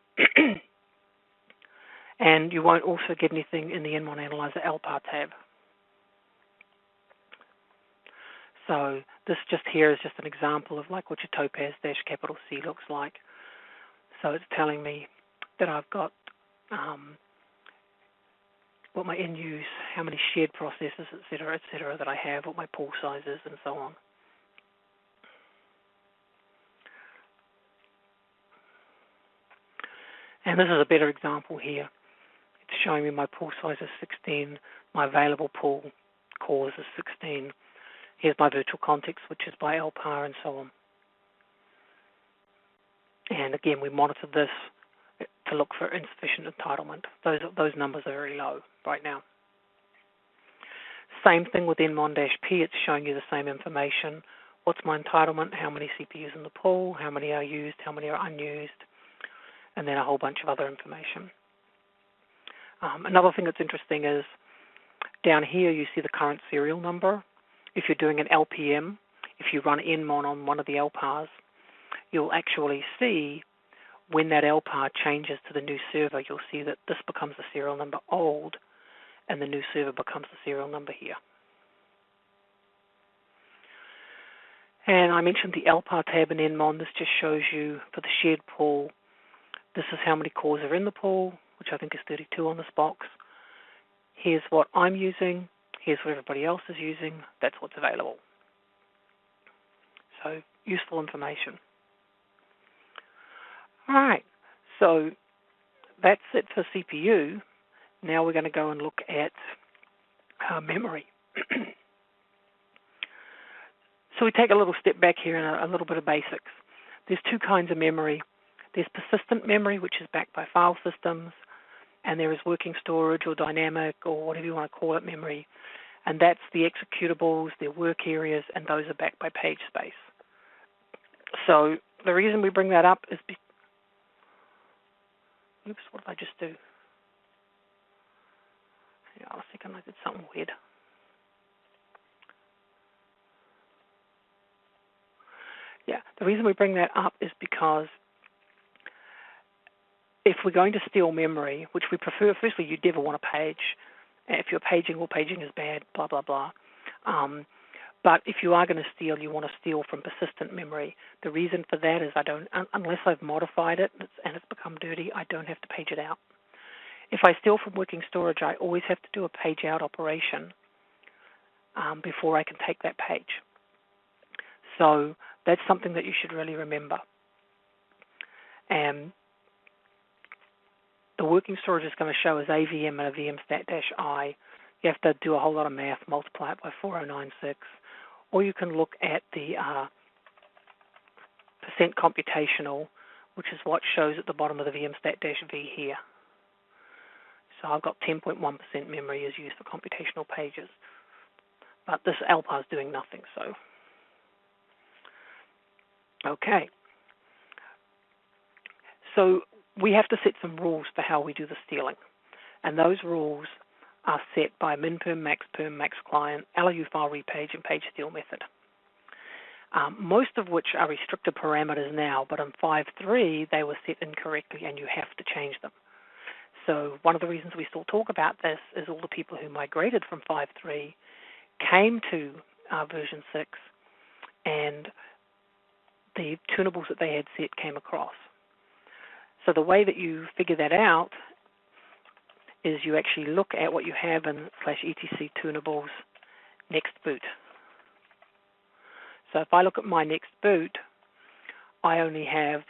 And you won't also get anything in the nmon Analyzer LPAR tab. So this just here is just an example of like what your Topaz-C looks like. So it's telling me that I've got what my end use, how many shared processors, et cetera, that I have, what my pool size is, and so on. And this is a better example here. It's showing me my pool size is 16, my available pool cores is 16. Here's my virtual context, which is by LPAR, and so on. And again, we monitor this to look for insufficient entitlement. Those numbers are very low right now. Same thing with nmon-P. It's showing you the same information. What's my entitlement? How many CPUs in the pool? How many are used? How many are unused? And then a whole bunch of other information. Another thing that's interesting is down here you see the current serial number. If you're doing an LPM, if you run nmon on one of the LPARs, you'll actually see when that LPAR changes to the new server, you'll see that this becomes the serial number old and the new server becomes the serial number here. And I mentioned the LPAR tab in nmon. This just shows you for the shared pool, this is how many cores are in the pool, which I think is 32 on this box. Here's what I'm using. Here's what everybody else is using. That's what's available. So useful information. All right, so that's it for CPU. Now we're going to go and look at memory. So we take a little step back here and a little bit of basics. There's two kinds of memory. There's persistent memory, which is backed by file systems, and there is working storage or dynamic or whatever you want to call it memory, and that's the executables, their work areas, and those are backed by page space. So the reason we bring that up is oops, what did I just do? Hang on a second, I did something weird. Yeah, the reason we bring that up is because if we're going to steal memory, which we prefer, firstly, you never want to page. If you're paging, well, paging is bad, blah, blah, blah. But if you are going to steal, you want to steal from persistent memory. The reason for that is unless I've modified it and it's become dirty, I don't have to page it out. If I steal from working storage, I always have to do a page out operation before I can take that page. So that's something that you should really remember. And the working storage is going to show as AVM and a VMstat-I. You have to do a whole lot of math, multiply it by 4096, or you can look at the percent computational, which is what shows at the bottom of the VMstat-V here. So I've got 10.1% memory is used for computational pages, but this LPAR is doing nothing. So, okay. So we have to set some rules for how we do the stealing, and those rules are set by minperm, maxperm, max client, LRU file repage, and page steal method. Most of which are restricted parameters now, but in 5.3 they were set incorrectly and you have to change them. So one of the reasons we still talk about this is all the people who migrated from 5.3 came to version 6 and the tunables that they had set came across. So the way that you figure that out is you actually look at what you have in /etc tunables next boot. So if I look at my next boot, I only have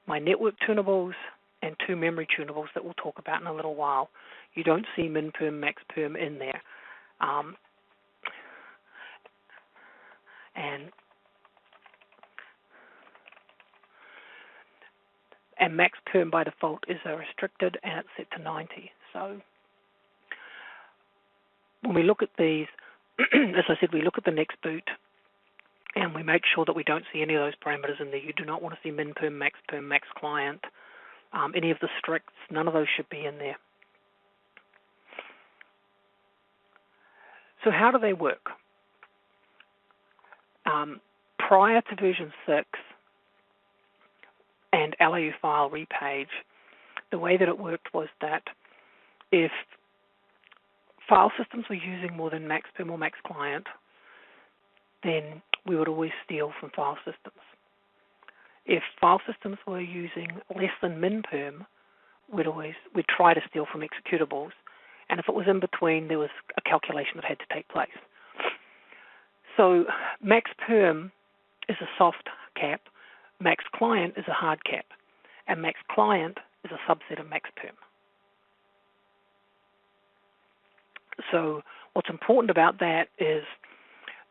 my network tunables and 2 memory tunables that we'll talk about in a little while. You don't see min-perm, max-perm in there. And max-perm by default is restricted, and it's set to 90. So when we look at these, as I said, we look at the next boot, and we make sure that we don't see any of those parameters in there. You do not want to see min-perm, max-perm, max-client, any of the stricts. None of those should be in there. So how do they work? Prior to version 6 and LAU file repage, the way that it worked was that if file systems were using more than max-perm or max-client, then we would always steal from file systems. If file systems were using less than min-perm, we'd try to steal from executables, and if it was in between, there was a calculation that had to take place. So max-perm is a soft cap, max-client is a hard cap, and max-client is a subset of max-perm. So what's important about that is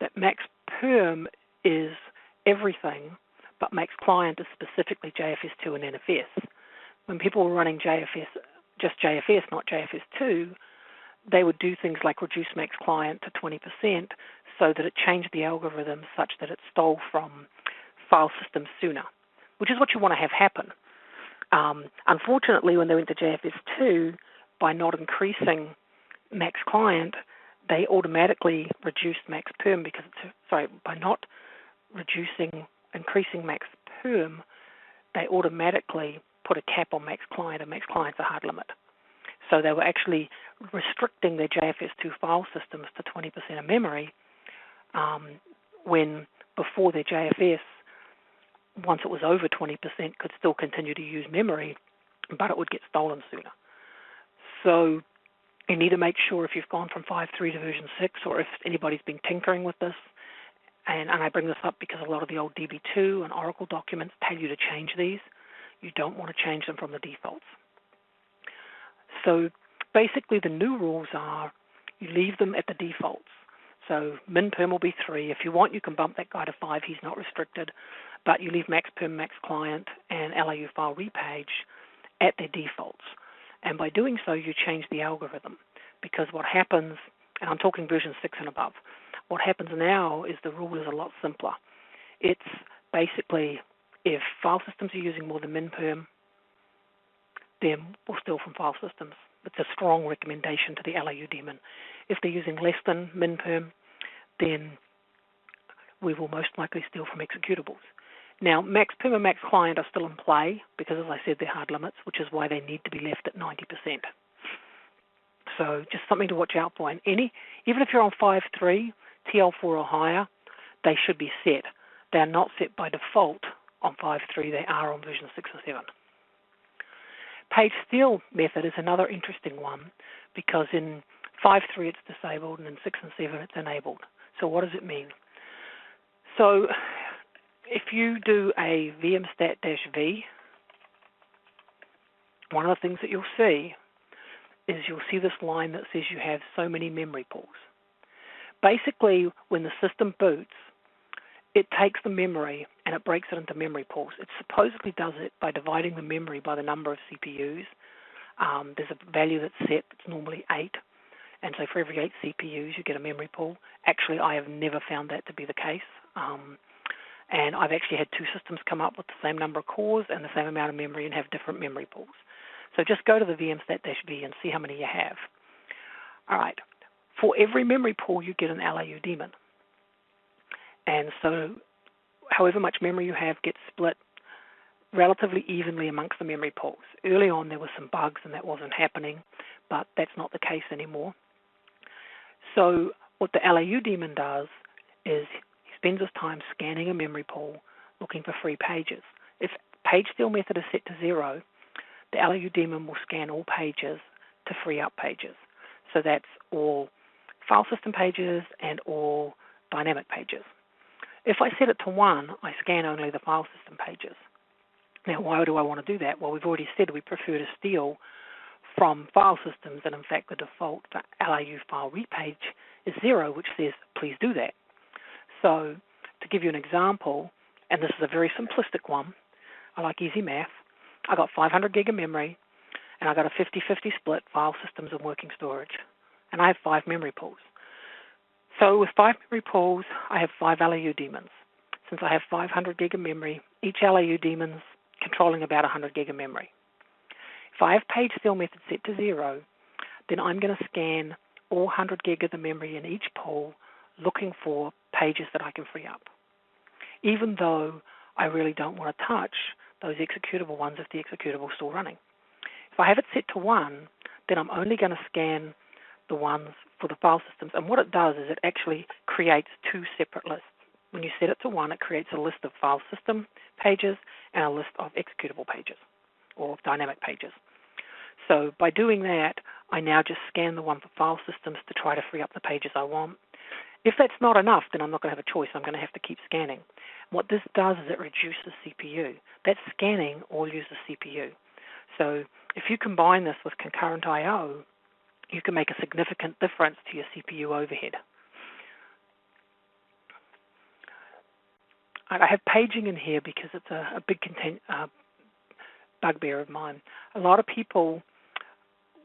that max-perm is everything, but max-client is specifically JFS2 and NFS. When people were running JFS, just JFS, not JFS2, they would do things like reduce max-client to 20% so that it changed the algorithm such that it stole from file systems sooner, which is what you want to have happen. Unfortunately, when they went to JFS2, by not increasing max-client, they automatically reduced max-perm because by not increasing max-perm, they automatically put a cap on max-client, and max-client's a hard limit. So they were actually restricting their JFS2 file systems to 20% of memory when before their JFS, once it was over 20%, could still continue to use memory, but it would get stolen sooner. So you need to make sure if you've gone from 5.3 to version 6, or if anybody's been tinkering with this, and I bring this up because a lot of the old DB2 and Oracle documents tell you to change these. You don't want to change them from the defaults. So basically the new rules are you leave them at the defaults. So min-perm will be 3. If you want, you can bump that guy to 5. He's not restricted. But you leave max-perm, max-client, and LAU file repage at their defaults. And by doing so, you change the algorithm. Because what happens, and I'm talking version 6 and above, what happens now is the rule is a lot simpler. It's basically if file systems are using more than min-perm, then we'll steal from file systems. It's a strong recommendation to the LAU daemon. If they're using less than min-perm, then we will most likely steal from executables. Now, max-perm and max-client are still in play because, as I said, they're hard limits, which is why they need to be left at 90%. So just something to watch out for. And even if you're on 5.3, TL4 or higher, they should be set. They are not set by default on 5.3. They are on version 6 or 7. Page steal method is another interesting one because in 5.3 it's disabled and in 6 and 7 it's enabled. So what does it mean? So if you do a vmstat-v, one of the things that you'll see is you'll see this line that says you have so many memory pools. Basically, when the system boots, it takes the memory and it breaks it into memory pools. It supposedly does it by dividing the memory by the number of CPUs. There's a value that's set that's normally 8. And so for every 8 CPUs, you get a memory pool. Actually, I have never found that to be the case. And I've actually had 2 systems come up with the same number of cores and the same amount of memory and have different memory pools. So just go to the vmstat-v and see how many you have. All right. For every memory pool, you get an LAU daemon. And so however much memory you have gets split relatively evenly amongst the memory pools. Early on, there were some bugs and that wasn't happening, but that's not the case anymore. So what the LAU daemon does is he spends his time scanning a memory pool looking for free pages. If page steal method is set to 0, the LAU daemon will scan all pages to free up pages. So that's all file system pages and all dynamic pages. If I set it to 1, I scan only the file system pages. Now, why do I want to do that? Well, we've already said we prefer to steal from file systems, and in fact the default for LRU file read page is 0, which says please do that. So to give you an example, and this is a very simplistic one, I like easy math, I got 500 gig of memory, and I got a 50-50 split file systems and working storage, and I have 5 memory pools. So with 5 memory pools, I have 5 LRU daemons. Since I have 500 gig of memory, each LRU daemon's controlling about 100 gig of memory. If I have page steal method set to 0, then I'm going to scan all 100 gig of the memory in each pool, looking for pages that I can free up, even though I really don't want to touch those executable ones if the executable is still running. If I have it set to 1, then I'm only going to scan the ones for the file systems, and what it does is it actually creates 2 separate lists. When you set it to 1, it creates a list of file system pages and a list of executable pages or dynamic pages. So by doing that, I now just scan the one for file systems to try to free up the pages I want. If that's not enough, then I'm not going to have a choice. I'm going to have to keep scanning. What this does is it reduces CPU. That scanning all uses CPU. So if you combine this with concurrent I/O, you can make a significant difference to your CPU overhead. I have paging in here because it's a big bugbear of mine. A lot of people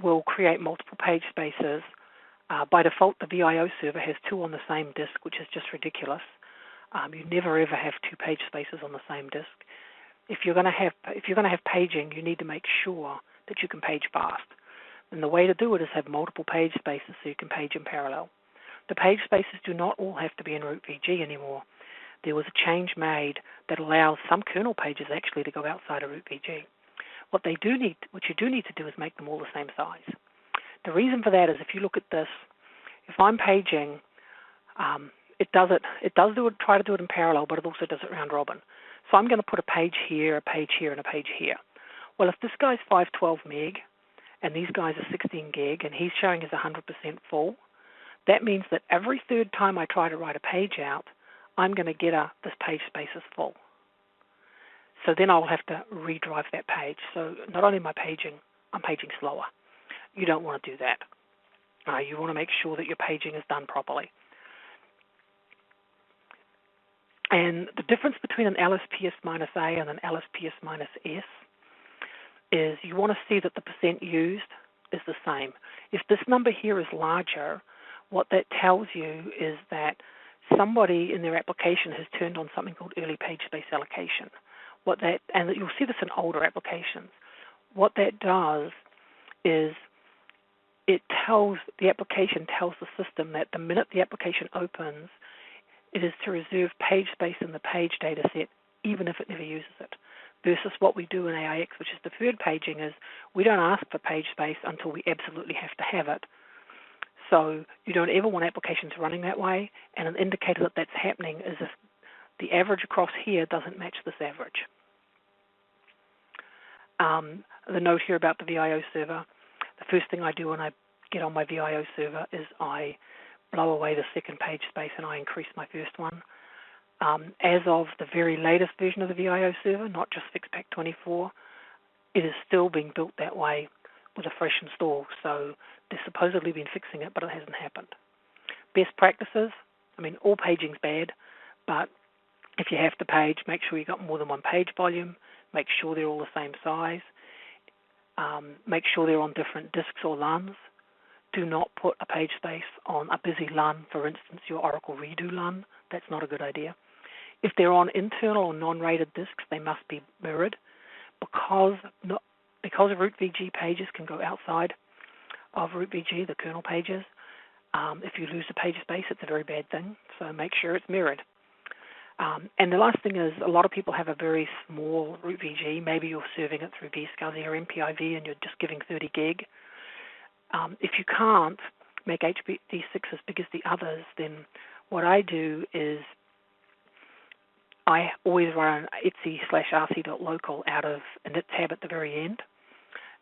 will create multiple page spaces. By default, the VIO server has 2 on the same disk, which is just ridiculous. You never ever have 2 page spaces on the same disk. If you're going to have paging, you need to make sure that you can page fast. And the way to do it is have multiple page spaces so you can page in parallel. The page spaces do not all have to be in root VG anymore. There was a change made that allows some kernel pages actually to go outside of root VG. What you do need to do is make them all the same size. The reason for that is if you look at this, if I'm paging, it try to do it in parallel, but it also does it round robin. So I'm going to put a page here, and a page here. Well, if this guy's 512 meg, and these guys are 16 gig, and he's showing as 100% full, that means that every third time I try to write a page out, I'm going to get this page space is full. So then I'll have to redrive that page. So not only am I paging, I'm paging slower. You don't want to do that. You want to make sure that your paging is done properly. And the difference between an LSPS-A and an LSPS-S is you want to see that the percent used is the same. If this number here is larger, what that tells you is that somebody in their application has turned on something called early page space allocation. And you'll see this in older applications. What that does is the application tells the system that the minute the application opens, it is to reserve page space in the page data set, even if it never uses it. Versus what we do in AIX, which is deferred paging, is we don't ask for page space until we absolutely have to have it. So you don't ever want applications running that way, and an indicator that that's happening is if the average across here doesn't match this average. The note here about the VIO server, the first thing I do when I get on my VIO server is I blow away the second page space and I increase my first one. As of the very latest version of the VIO server, not just FixPack 24, it is still being built that way with a fresh install. So they've supposedly been fixing it, but it hasn't happened. Best practices, all paging's bad, but if you have to page, make sure you've got more than one page volume, make sure they're all the same size, make sure they're on different disks or LUNs. Do not put a page space on a busy LUN, for instance, your Oracle Redo LUN. That's not a good idea. If they're on internal or non-rated disks, they must be mirrored because root VG pages can go outside of root VG, the kernel pages. If you lose a page space, it's a very bad thing, so make sure it's mirrored. And the last thing is a lot of people have a very small root VG. Maybe you're serving it through vSCSI or MPIV and you're just giving 30 gig. If you can't make HBD6 as big as the others, then what I do is I always run etc/rc.local out of a init tab at the very end.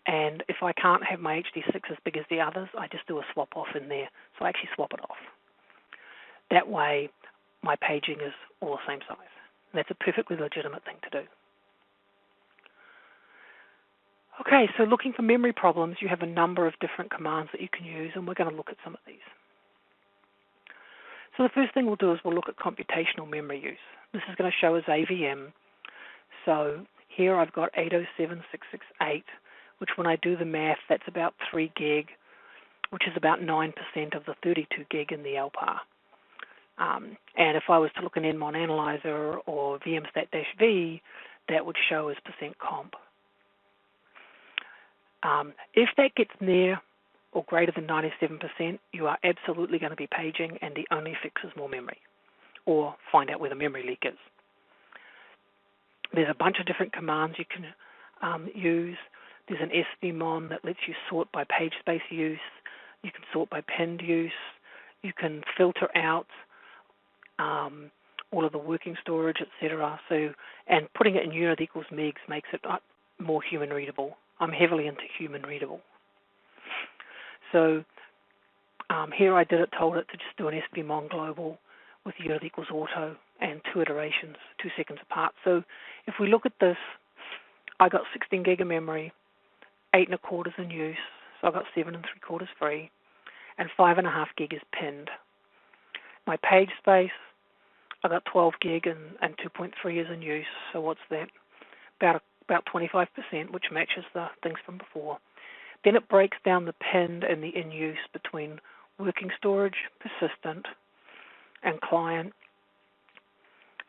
And if I can't have my HD6 as big as the others, I just do a swap off in there. So I actually swap it off. That way, my paging is all the same size. And that's a perfectly legitimate thing to do. Okay, so looking for memory problems, you have a number of different commands that you can use, and we're going to look at some of these. So the first thing we'll do is we'll look at computational memory use. This is going to show as AVM. So here I've got 807.668, which when I do the math, that's about 3 gig, which is about 9% of the 32 gig in the LPAR. And if I was to look at nmon analyzer or vmstat-v, that would show as %comp. If that gets near or greater than 97%, you are absolutely going to be paging, and the only fix is more memory, or find out where the memory leak is. There's a bunch of different commands you can use. There's an svmon that lets you sort by page space use. You can sort by pinned use. You can filter out all of the working storage, etc. And putting it in unit equals megs makes it more human readable. I'm heavily into human readable. So here I told it to just do an svmon global with unit equals auto and 2 iterations, 2 seconds apart. So if we look at this, I got 16 gig of memory, 8 1/4 in use, so I got 7 3/4 free, and 5.5 gig is pinned. My page space, I got 12 gig and 2.3 is in use, so what's that? About 25%, which matches the things from before. Then it breaks down the pinned and the in-use between working storage, persistent, and client,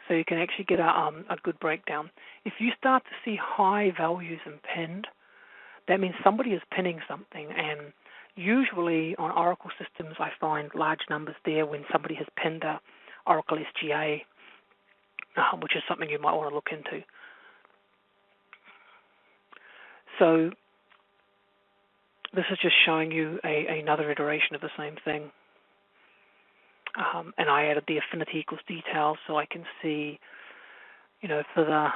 so you can actually get a good breakdown. If you start to see high values in pinned, that means somebody is pinning something, and usually on Oracle systems I find large numbers there when somebody has pinned a Oracle SGA, which is something you might want to look into. So this is just showing you another iteration of the same thing. And I added the affinity equals details so I can see, for the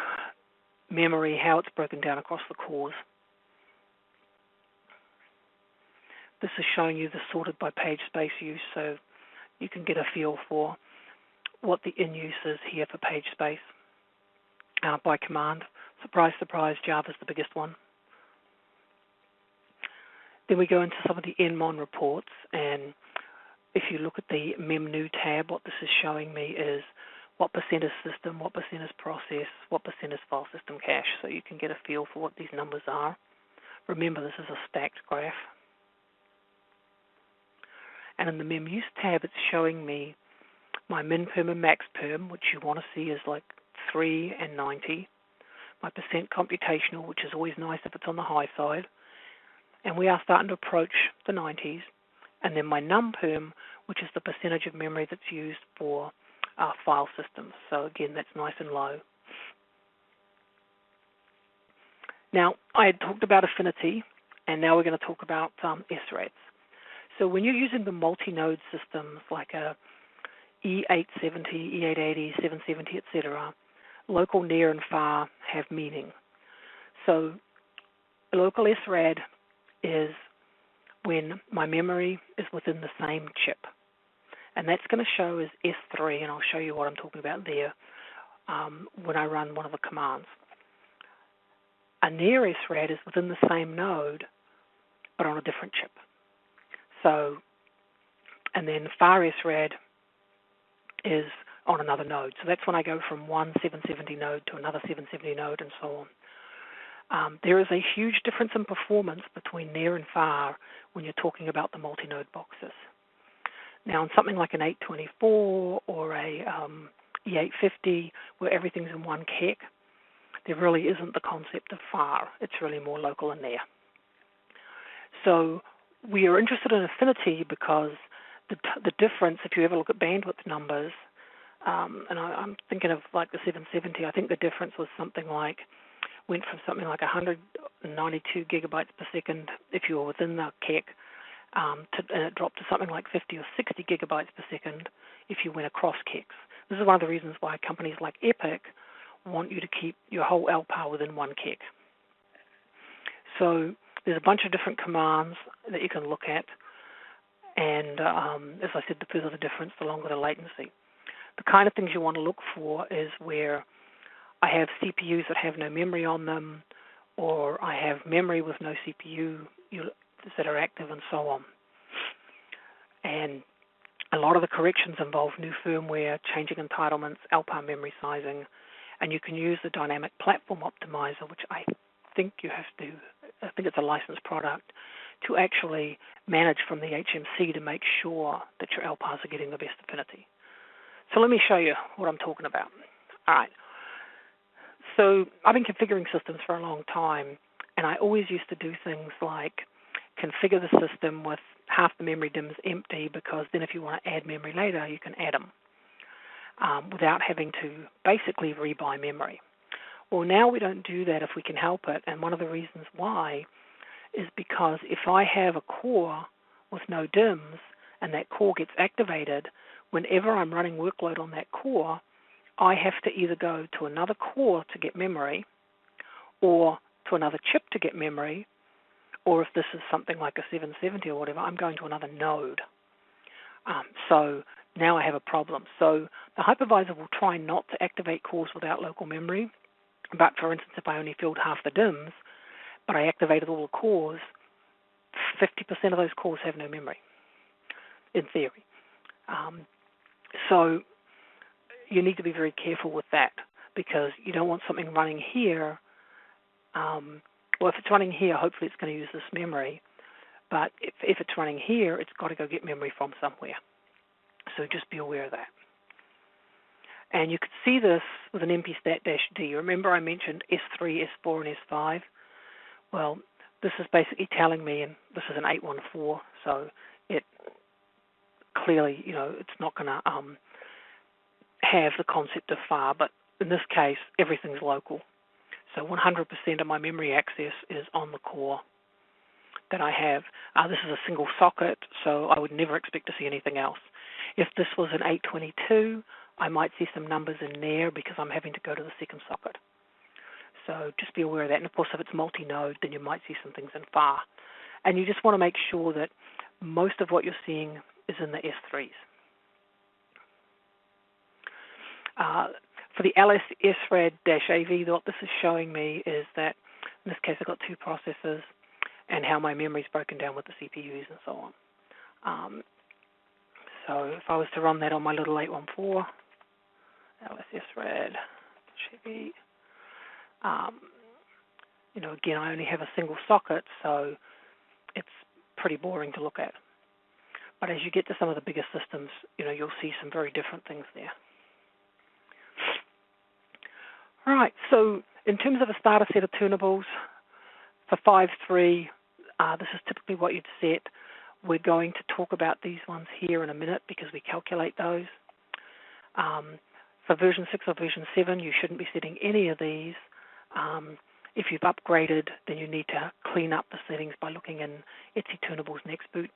memory, how it's broken down across the cores. This is showing you the sorted by page space use, so you can get a feel for what the in-use is here for page space by command. Surprise, surprise, Java's the biggest one. Then we go into some of the nmon reports, and if you look at the memnew tab, what this is showing me is what % is system, what % is process, what % is file system cache, so you can get a feel for what these numbers are. Remember, this is a stacked graph. And in the memuse tab, it's showing me my min perm and max perm, which you want to see is like 3 and 90. My % computational, which is always nice if it's on the high side. And we are starting to approach the 90s. And then my num perm, which is the percentage of memory that's used for file systems. So again, that's nice and low. Now, I had talked about affinity, and now we're going to talk about SRADs. So when you're using the multi-node systems like a E870, E880, 770, etc., local, near, and far have meaning. So a local SRAD is when my memory is within the same chip. And that's going to show as S3, and I'll show you what I'm talking about there when I run one of the commands. A near SRAD is within the same node, but on a different chip. So, and then far SRAD is on another node. So that's when I go from one 770 node to another 770 node and so on. There is a huge difference in performance between near and far when you're talking about the multi-node boxes. Now, on something like an 824 or a E850, where everything's in one kek, there really isn't the concept of far. It's really more local and near. So we are interested in affinity because the difference, if you ever look at bandwidth numbers, and I'm thinking of like the 770, I think the difference was something like, went from something like 192 gigabytes per second if you were within the kek, and it dropped to something like 50 or 60 gigabytes per second if you went across keks. This is one of the reasons why companies like Epic want you to keep your whole LPAR within one kek. So there's a bunch of different commands that you can look at, and as I said, the further the difference, the longer the latency. The kind of things you want to look for is where I have CPUs that have no memory on them, or I have memory with no CPU that are active, and so on. And a lot of the corrections involve new firmware, changing entitlements, LPAR memory sizing, and you can use the dynamic platform optimizer, which I think it's a licensed product, to actually manage from the HMC to make sure that your LPARs are getting the best affinity. So let me show you what I'm talking about. All right. So I've been configuring systems for a long time, and I always used to do things like configure the system with half the memory DIMMs empty, because then if you want to add memory later, you can add them without having to basically rebuy memory. Well, now we don't do that if we can help it, and one of the reasons why is because if I have a core with no DIMMs and that core gets activated, whenever I'm running workload on that core, I have to either go to another core to get memory, or to another chip to get memory, or if this is something like a 770 or whatever, I'm going to another node. So now I have a problem. So the hypervisor will try not to activate cores without local memory, but for instance, if I only filled half the DIMMs, but I activated all the cores, 50% of those cores have no memory, in theory. So you need to be very careful with that, because you don't want something running here. Well, if it's running here, hopefully it's going to use this memory. But if it's running here, it's got to go get memory from somewhere. So just be aware of that. And you could see this with an mpstat-d. Remember I mentioned S3, S4, and S5? Well, this is basically telling me, and this is an 814, so it clearly, it's not going to have the concept of far, but in this case, everything's local. So 100% of my memory access is on the core that I have. This is a single socket, so I would never expect to see anything else. If this was an 822, I might see some numbers in there because I'm having to go to the second socket. So just be aware of that. And of course, if it's multi-node, then you might see some things in far. And you just want to make sure that most of what you're seeing is in the S3s. For the LS SRAD-AV, what this is showing me is that, in this case, I've got two processors and how my memory is broken down with the CPUs and so on. So if I was to run that on my little 814, LS SRAD-AV, again, I only have a single socket, so it's pretty boring to look at. But as you get to some of the bigger systems, you'll see some very different things there. All right, so in terms of a starter set of tunables, for 5.3, this is typically what you'd set. We're going to talk about these ones here in a minute because we calculate those. For version 6 or version 7, you shouldn't be setting any of these. If you've upgraded, then you need to clean up the settings by looking in Etsy Tunables Next Boot.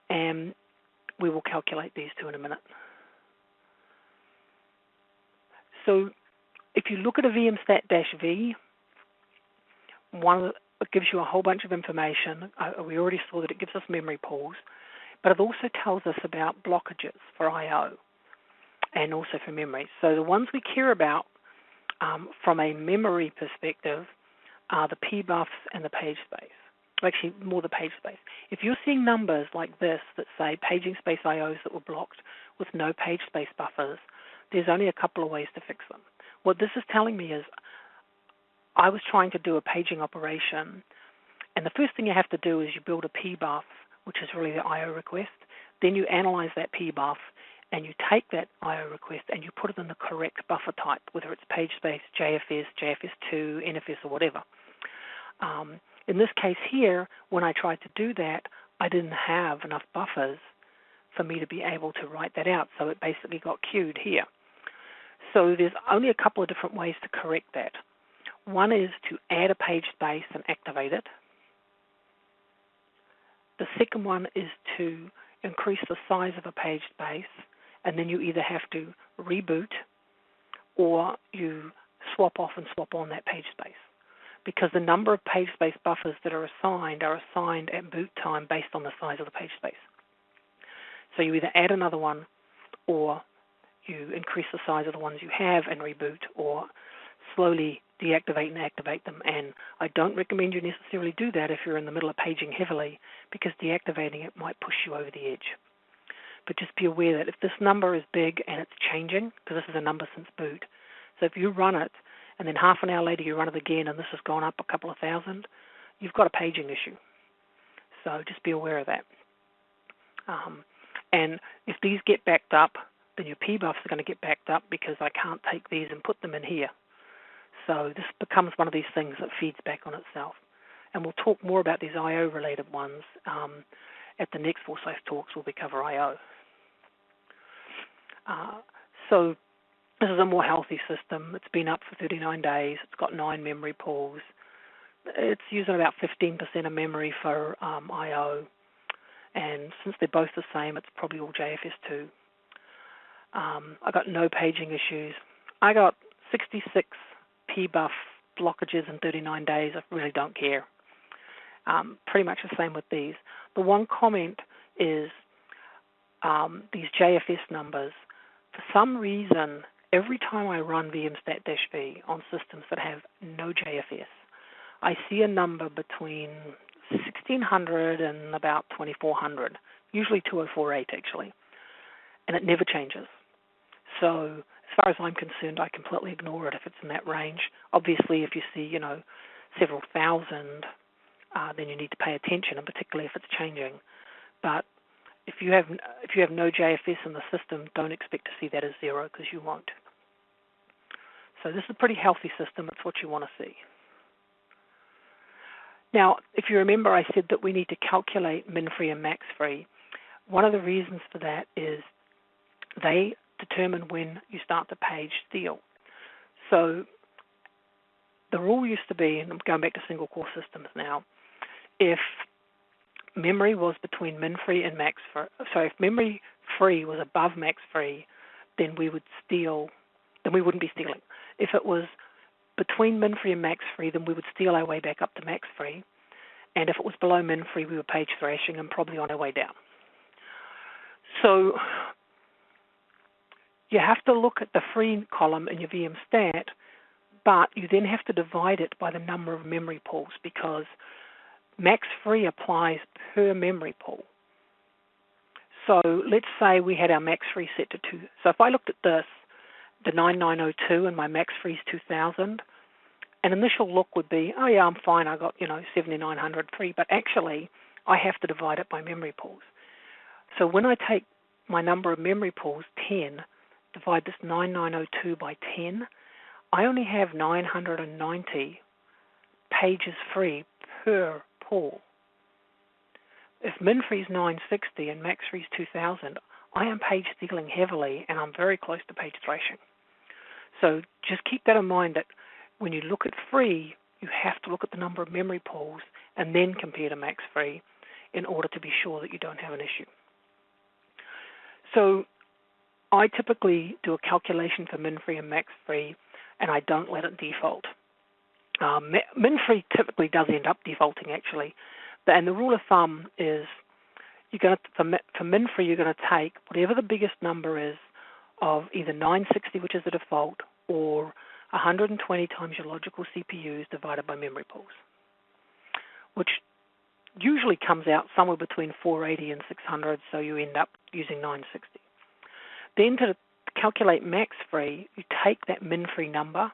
And we will calculate these two in a minute. So if you look at a vmstat-v, it gives you a whole bunch of information. We already saw that it gives us memory pools, but it also tells us about blockages for I/O and also for memory. So the ones we care about from a memory perspective are the P buffs and the page space. Actually, more the page space. If you're seeing numbers like this that say paging space I/Os that were blocked with no page space buffers, there's only a couple of ways to fix them. What this is telling me is I was trying to do a paging operation, and the first thing you have to do is you build a P buff, which is really the I/O request. Then you analyze that P buff, and you take that I/O request and you put it in the correct buffer type, whether it's page space, JFS, JFS2, NFS, or whatever. In this case here, when I tried to do that, I didn't have enough buffers for me to be able to write that out, so it basically got queued here. So there's only a couple of different ways to correct that. One is to add a page space and activate it. The second one is to increase the size of a page space, and then you either have to reboot or you swap off and swap on that page space, because the number of page space buffers that are assigned at boot time based on the size of the page space. So you either add another one or you increase the size of the ones you have and reboot, or slowly deactivate and activate them. And I don't recommend you necessarily do that if you're in the middle of paging heavily, because deactivating it might push you over the edge. But just be aware that if this number is big and it's changing, because this is a number since boot, so if you run it and then half an hour later you run it again and this has gone up a couple of thousand, you've got a paging issue. So just be aware of that. And if these get backed up, then your P-buffs are going to get backed up, because I can't take these and put them in here. So this becomes one of these things that feeds back on itself. And we'll talk more about these I/O-related ones at the next Forsyth talks where we cover I/O. So this is a more healthy system. It's been up for 39 days. It's got 9 memory pools. It's using about 15% of memory for I/O. And since they're both the same, it's probably all JFS2. I got no paging issues. I got 66 P-buff blockages in 39 days. I really don't care. Pretty much the same with these. The one comment is these JFS numbers. For some reason, every time I run vmstat-v on systems that have no JFS, I see a number between 1600 and about 2400, usually 2048 actually, and it never changes. So as far as I'm concerned, I completely ignore it if it's in that range. Obviously, if you see, several thousand, then you need to pay attention, and particularly if it's changing. But if you have no JFS in the system, don't expect to see that as 0, because you won't. So this is a pretty healthy system. It's what you want to see. Now, if you remember, I said that we need to calculate min-free and max-free. One of the reasons for that is they determine when you start to page steal. So the rule used to be, and I'm going back to single core systems now, if memory was between min-free and max-free, if memory free was above max-free, then we would steal, then we wouldn't be stealing. If it was between min-free and max-free, then we would steal our way back up to max-free. And if it was below min-free, we were page thrashing and probably on our way down. So you have to look at the free column in your VMstat, but you then have to divide it by the number of memory pools, because max-free applies per memory pool. So let's say we had our max-free set to 2. So if I looked at this, the 9902, and my max-free is 2000, an initial look would be, oh yeah, I'm fine, I got 7900 free, but actually I have to divide it by memory pools. So when I take my number of memory pools, 10, divide this 9902 by 10, I only have 990 pages free per pool. If min-free is 960 and max-free is 2000, I am page stealing heavily, and I'm very close to page thrashing. So just keep that in mind, that when you look at free, you have to look at the number of memory pools and then compare to max-free in order to be sure that you don't have an issue. So I typically do a calculation for min-free and max-free, and I don't let it default. Min-free typically does end up defaulting, actually. And the rule of thumb is, for min-free, you're going to take whatever the biggest number is of either 960, which is the default, or 120 times your logical CPUs divided by memory pools, which usually comes out somewhere between 480 and 600, so you end up using 960. Then to calculate max-free, you take that min-free number,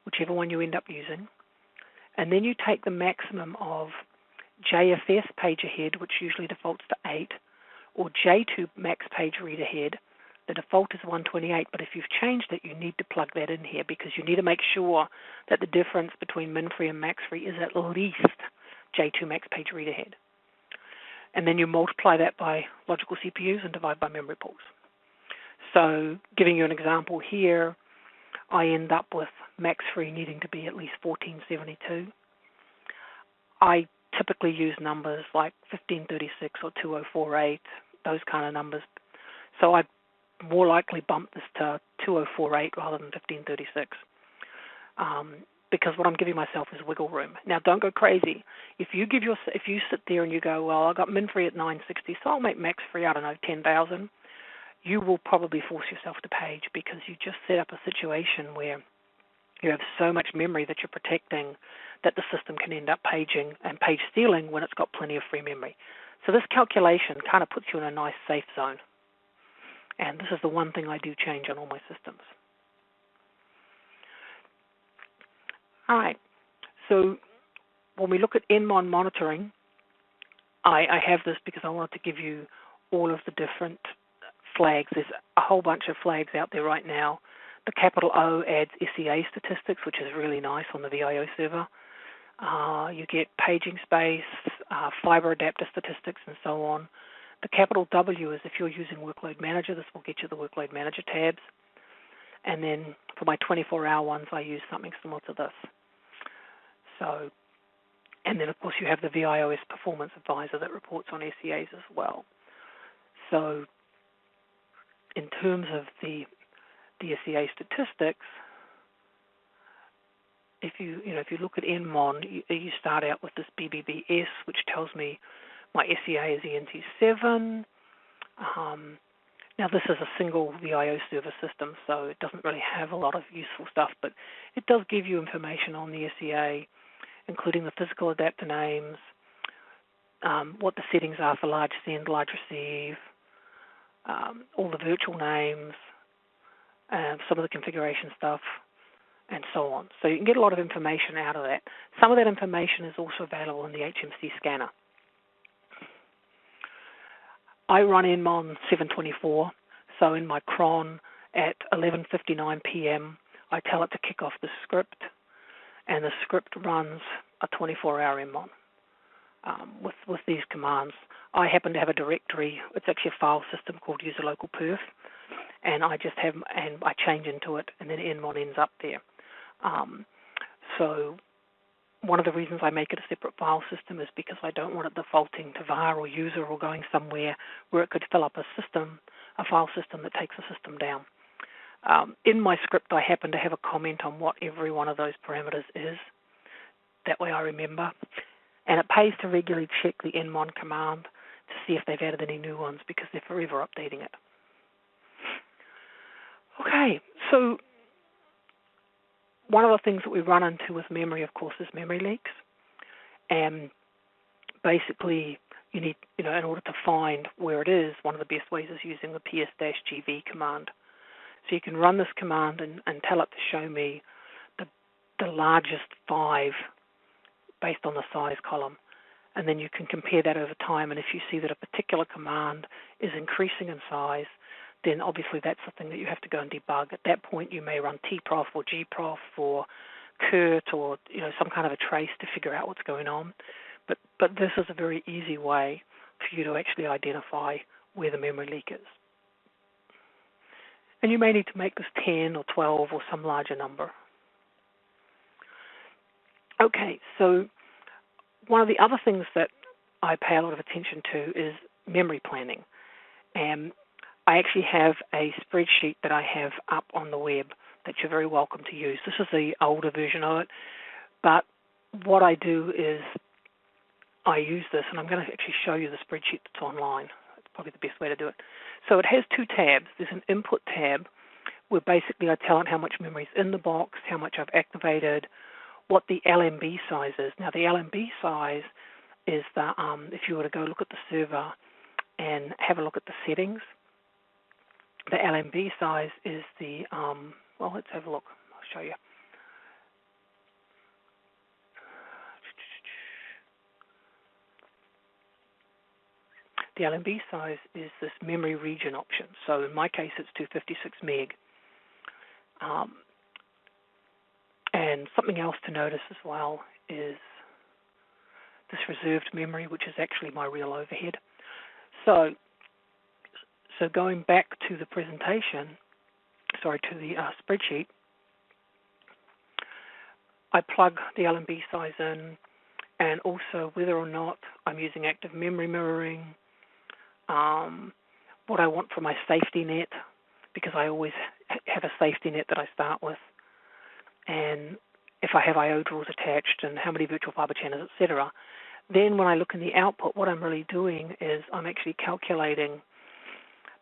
whichever one you end up using, and then you take the maximum of JFS page ahead, which usually defaults to 8, or J2 max page read ahead. The default is 128, but if you've changed it, you need to plug that in here, because you need to make sure that the difference between min-free and max-free is at least J2 max page read ahead. And then you multiply that by logical CPUs and divide by memory pools. So giving you an example here, I end up with max-free needing to be at least 1472. I typically use numbers like 1536 or 2048, those kind of numbers. So I more likely bump this to 2048 rather than 1536, because what I'm giving myself is wiggle room. Now, don't go crazy. If you sit there and you go, well, I got min-free at 960, so I'll make max-free, I don't know, 10,000. you will probably force yourself to page because you just set up a situation where you have so much memory that you're protecting that the system can end up paging and page stealing when it's got plenty of free memory. So this calculation kind of puts you in a nice safe zone. And this is the one thing I do change on all my systems. All right, so when we look at nmon monitoring, I have this because I wanted to give you all of the different flags. There's a whole bunch of flags out there right now. The capital O adds SEA statistics, which is really nice on the VIO server. You get paging space, fiber adapter statistics, and so on. The capital W is if you're using Workload Manager, this will get you the Workload Manager tabs. And then for my 24-hour ones, I use something similar to this. So, and then of course you have the VIOS Performance Advisor that reports on SEAs as well. So, in terms of the SEA statistics, if you look at nmon, you start out with this BBBS, which tells me my SEA is ENT7. Now this is a single VIO server system, so it doesn't really have a lot of useful stuff, but it does give you information on the SEA, including the physical adapter names, what the settings are for large send, large receive, all the virtual names, some of the configuration stuff, and so on. So you can get a lot of information out of that. Some of that information is also available in the HMC scanner. I run nmon 724, so in my cron at 11:59 p.m., I tell it to kick off the script, and the script runs a 24-hour nmon with these commands. I happen to have a directory. It's actually a file system called user local perf, and I change into it, and then nmon ends up there. So one of the reasons I make it a separate file system is because I don't want it defaulting to var or user or going somewhere where it could fill up a file system that takes the system down. In my script, I happen to have a comment on what every one of those parameters is. That way I remember. And it pays to regularly check the nmon command to see if they've added any new ones because they're forever updating it. Okay, so one of the things that we run into with memory, of course, is memory leaks. And basically, you need, in order to find where it is, one of the best ways is using the ps-gv command. So you can run this command and tell it to show me the largest 5 based on the size column. And then you can compare that over time. And if you see that a particular command is increasing in size, then obviously that's the thing that you have to go and debug. At that point, you may run tprof or gprof or cert or some kind of a trace to figure out what's going on. But this is a very easy way for you to actually identify where the memory leak is. And you may need to make this 10 or 12 or some larger number. Okay, so one of the other things that I pay a lot of attention to is memory planning. And I actually have a spreadsheet that I have up on the web that you're very welcome to use. This is the older version of it, but what I do is I use this, and I'm going to actually show you the spreadsheet that's online. It's probably the best way to do it. So it has 2 tabs. There's an input tab where basically I tell it how much memory is in the box, how much I've activated, what the LMB size is. Now the LMB size is the, if you were to go look at the server and have a look at the settings, the LMB size is the, well, let's have a look. I'll show you. The LMB size is this memory region option. So in my case, it's 256 meg. And something else to notice as well is this reserved memory, which is actually my real overhead. So going back to the presentation, to the spreadsheet, I plug the LMB size in, and also whether or not I'm using active memory mirroring, what I want for my safety net, because I always have a safety net that I start with, and if I have IO drawers attached, and how many virtual fiber channels, etc. Then when I look in the output, what I'm really doing is I'm actually calculating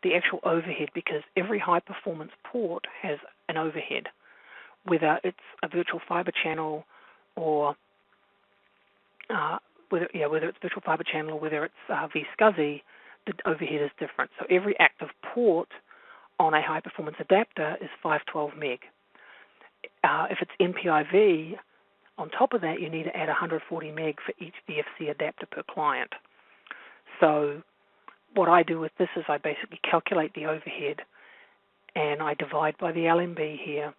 the actual overhead, because every high-performance port has an overhead, whether it's a virtual fiber channel or whether it's virtual fiber channel or whether it's vSCSI, the overhead is different. So every active port on a high-performance adapter is 512 meg. If it's NPIV, on top of that, you need to add 140 meg for each VFC adapter per client. So what I do with this is I basically calculate the overhead and I divide by the LMB here.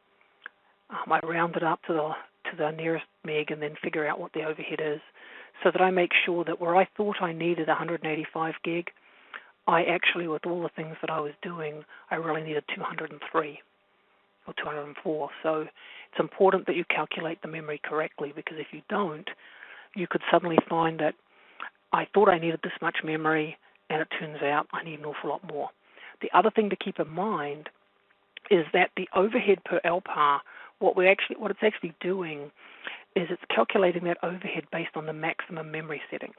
I round it up to the nearest meg and then figure out what the overhead is, so that I make sure that where I thought I needed 185 gig, I actually, with all the things that I was doing, I really needed 203 or 204. So it's important that you calculate the memory correctly, because if you don't, you could suddenly find that I thought I needed this much memory and it turns out I need an awful lot more. The other thing to keep in mind is that the overhead per LPAR, what it's actually doing is it's calculating that overhead based on the maximum memory setting.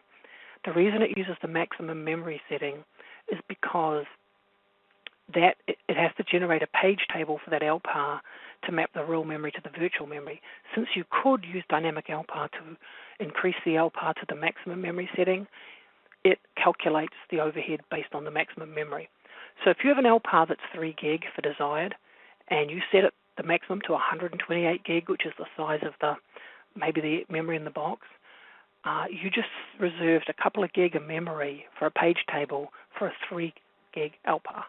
The reason it uses the maximum memory setting is because that it has to generate a page table for that LPAR to map the real memory to the virtual memory. Since you could use dynamic LPAR to increase the LPAR to the maximum memory setting, it calculates the overhead based on the maximum memory. So if you have an LPAR that's 3 gig for desired, and you set it the maximum to 128 gig, which is the size of maybe the memory in the box, you just reserved a couple of gig of memory for a page table for a 3 gig LPAR.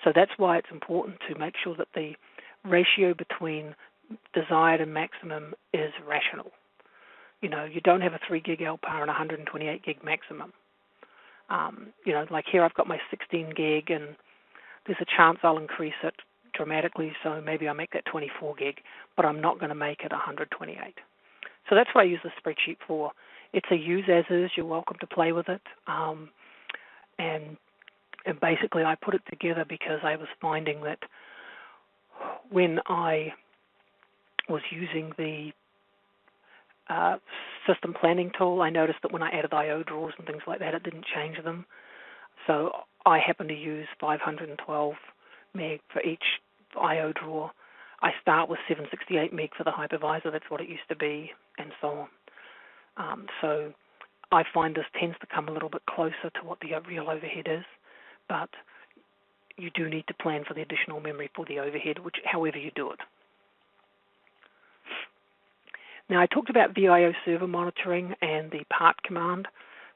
So that's why it's important to make sure that the ratio between desired and maximum is rational. You don't have a 3 gig LPAR and 128 gig maximum. Like here I've got my 16 gig and there's a chance I'll increase it dramatically, so maybe I'll make that 24 gig, but I'm not going to make it 128. So that's what I use the spreadsheet for. It's a use as is. You're welcome to play with it. And basically I put it together because I was finding that when I was using the system planning tool, I noticed that when I added I/O drawers and things like that, it didn't change them. So I happen to use 512 meg for each I/O drawer. I start with 768 meg for the hypervisor. That's what it used to be, and so on. So I find this tends to come a little bit closer to what the real overhead is, but you do need to plan for the additional memory for the overhead, however you do it. Now, I talked about VIO server monitoring and the part command.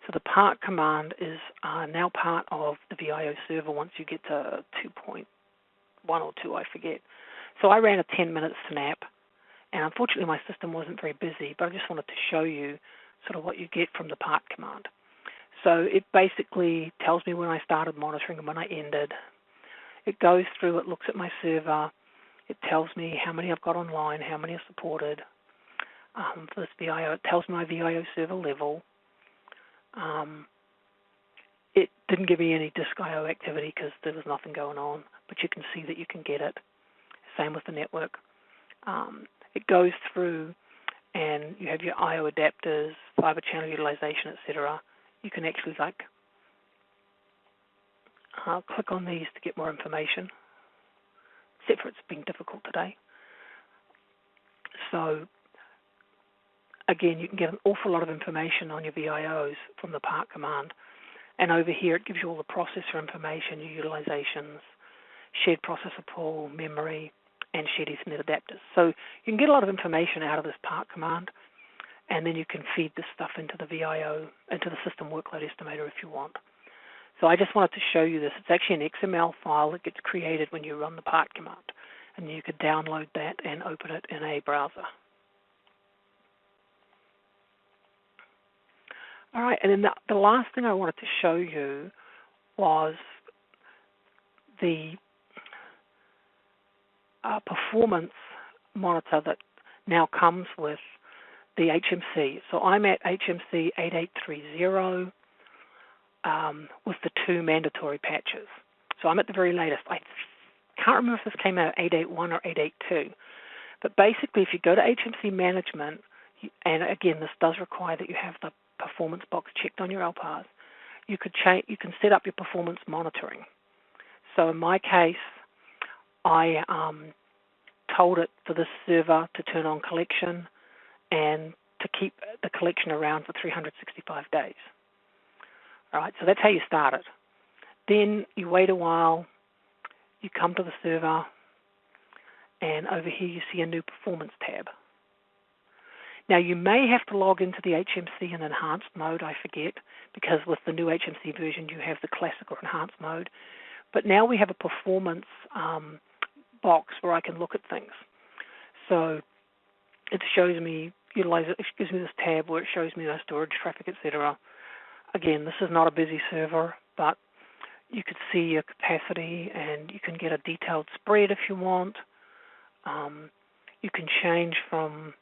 So the part command is now part of the VIO server once you get to 2.1 or 2, I forget. So I ran a 10-minute snap, and unfortunately my system wasn't very busy, but I just wanted to show you sort of what you get from the part command. So it basically tells me when I started monitoring and when I ended. It goes through, it looks at my server, it tells me how many I've got online, how many are supported. For this VIO, it tells me my VIO server level. It didn't give me any disk I/O activity because there was nothing going on, but you can see that you can get it. Same with the network. It goes through and you have your I/O adapters, fiber channel utilization, etc. You can actually click on these to get more information, except for it's been difficult today. So again, you can get an awful lot of information on your VIOs from the part command. And over here, it gives you all the processor information, your utilizations, shared processor pool, memory, and shared Ethernet adapters. So you can get a lot of information out of this part command, and then you can feed this stuff into the VIO, into the system workload estimator if you want. So I just wanted to show you this. It's actually an XML file that gets created when you run the part command, and you could download that and open it in a browser. All right, and then the last thing I wanted to show you was the performance monitor that now comes with the HMC. So I'm at HMC 8830 with the 2 mandatory patches. So I'm at the very latest. I can't remember if this came out at 881 or 882. But basically, if you go to HMC management, and again, this does require that you have the performance box checked on your LPARs, you can set up your performance monitoring. So in my case, I told it for this server to turn on collection and to keep the collection around for 365 days. All right, so that's how you start it. Then you wait a while, you come to the server, and over here you see a new performance tab. Now you may have to log into the HMC in enhanced mode, I forget, because with the new HMC version you have the classic or enhanced mode. But now we have a performance box where I can look at things. So it shows me it gives me this tab where it shows me the storage traffic, etc. Again, this is not a busy server, but you could see your capacity, and you can get a detailed spread if you want. You can change from,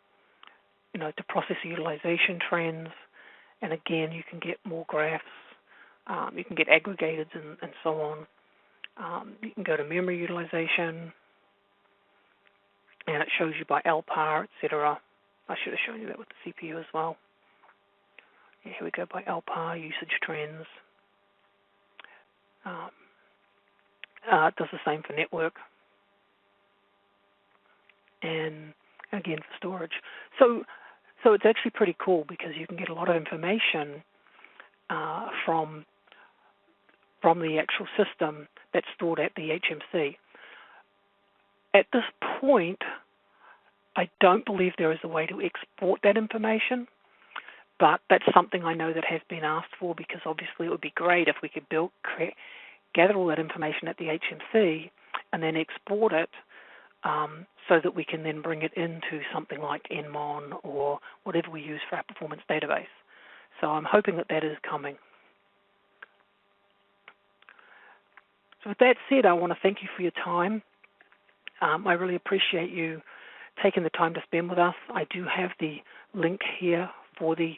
to processor utilization trends, and again, you can get more graphs. You can get aggregated and so on. You can go to memory utilization, and it shows you by LPAR, etc. I should have shown you that with the CPU as well. Yeah, here we go by LPAR, usage trends. It does the same for network. And again for storage. So it's actually pretty cool because you can get a lot of information from the actual system that's stored at the HMC. At this point, I don't believe there is a way to export that information, but that's something I know that has been asked for, because obviously it would be great if we could gather all that information at the HMC and then export it so that we can then bring it into something like nmon or whatever we use for our performance database. So I'm hoping that is coming. So with that said, I want to thank you for your time. I really appreciate you taking the time to spend with us. I do have the link here for the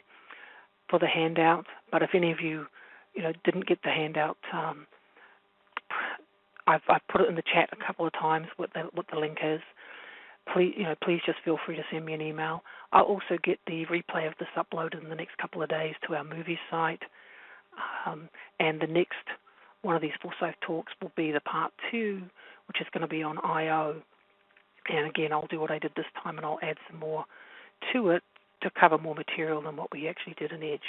handout, but if any of you didn't get the handout, I've put it in the chat a couple of times what the link is. Please just feel free to send me an email. I'll also get the replay of this uploaded in the next couple of days to our movie site, and the next one of these Forsyth talks will be the part 2, which is going to be on I/O. And again, I'll do what I did this time, and I'll add some more to it to cover more material than what we actually did in Edge.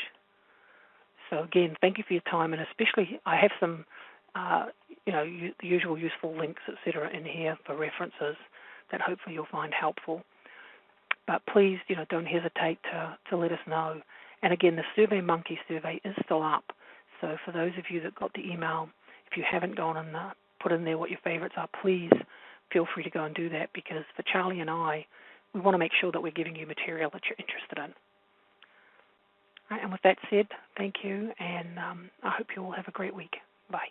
So again, thank you for your time, and especially I have some, the usual useful links, etc., in here for references that hopefully you'll find helpful. But please, don't hesitate to let us know. And again, the SurveyMonkey survey is still up. So for those of you that got the email, if you haven't gone and put in there what your favorites are, please feel free to go and do that, because for Charlie and I, we want to make sure that we're giving you material that you're interested in. All right, and with that said, thank you, and I hope you all have a great week. Bye.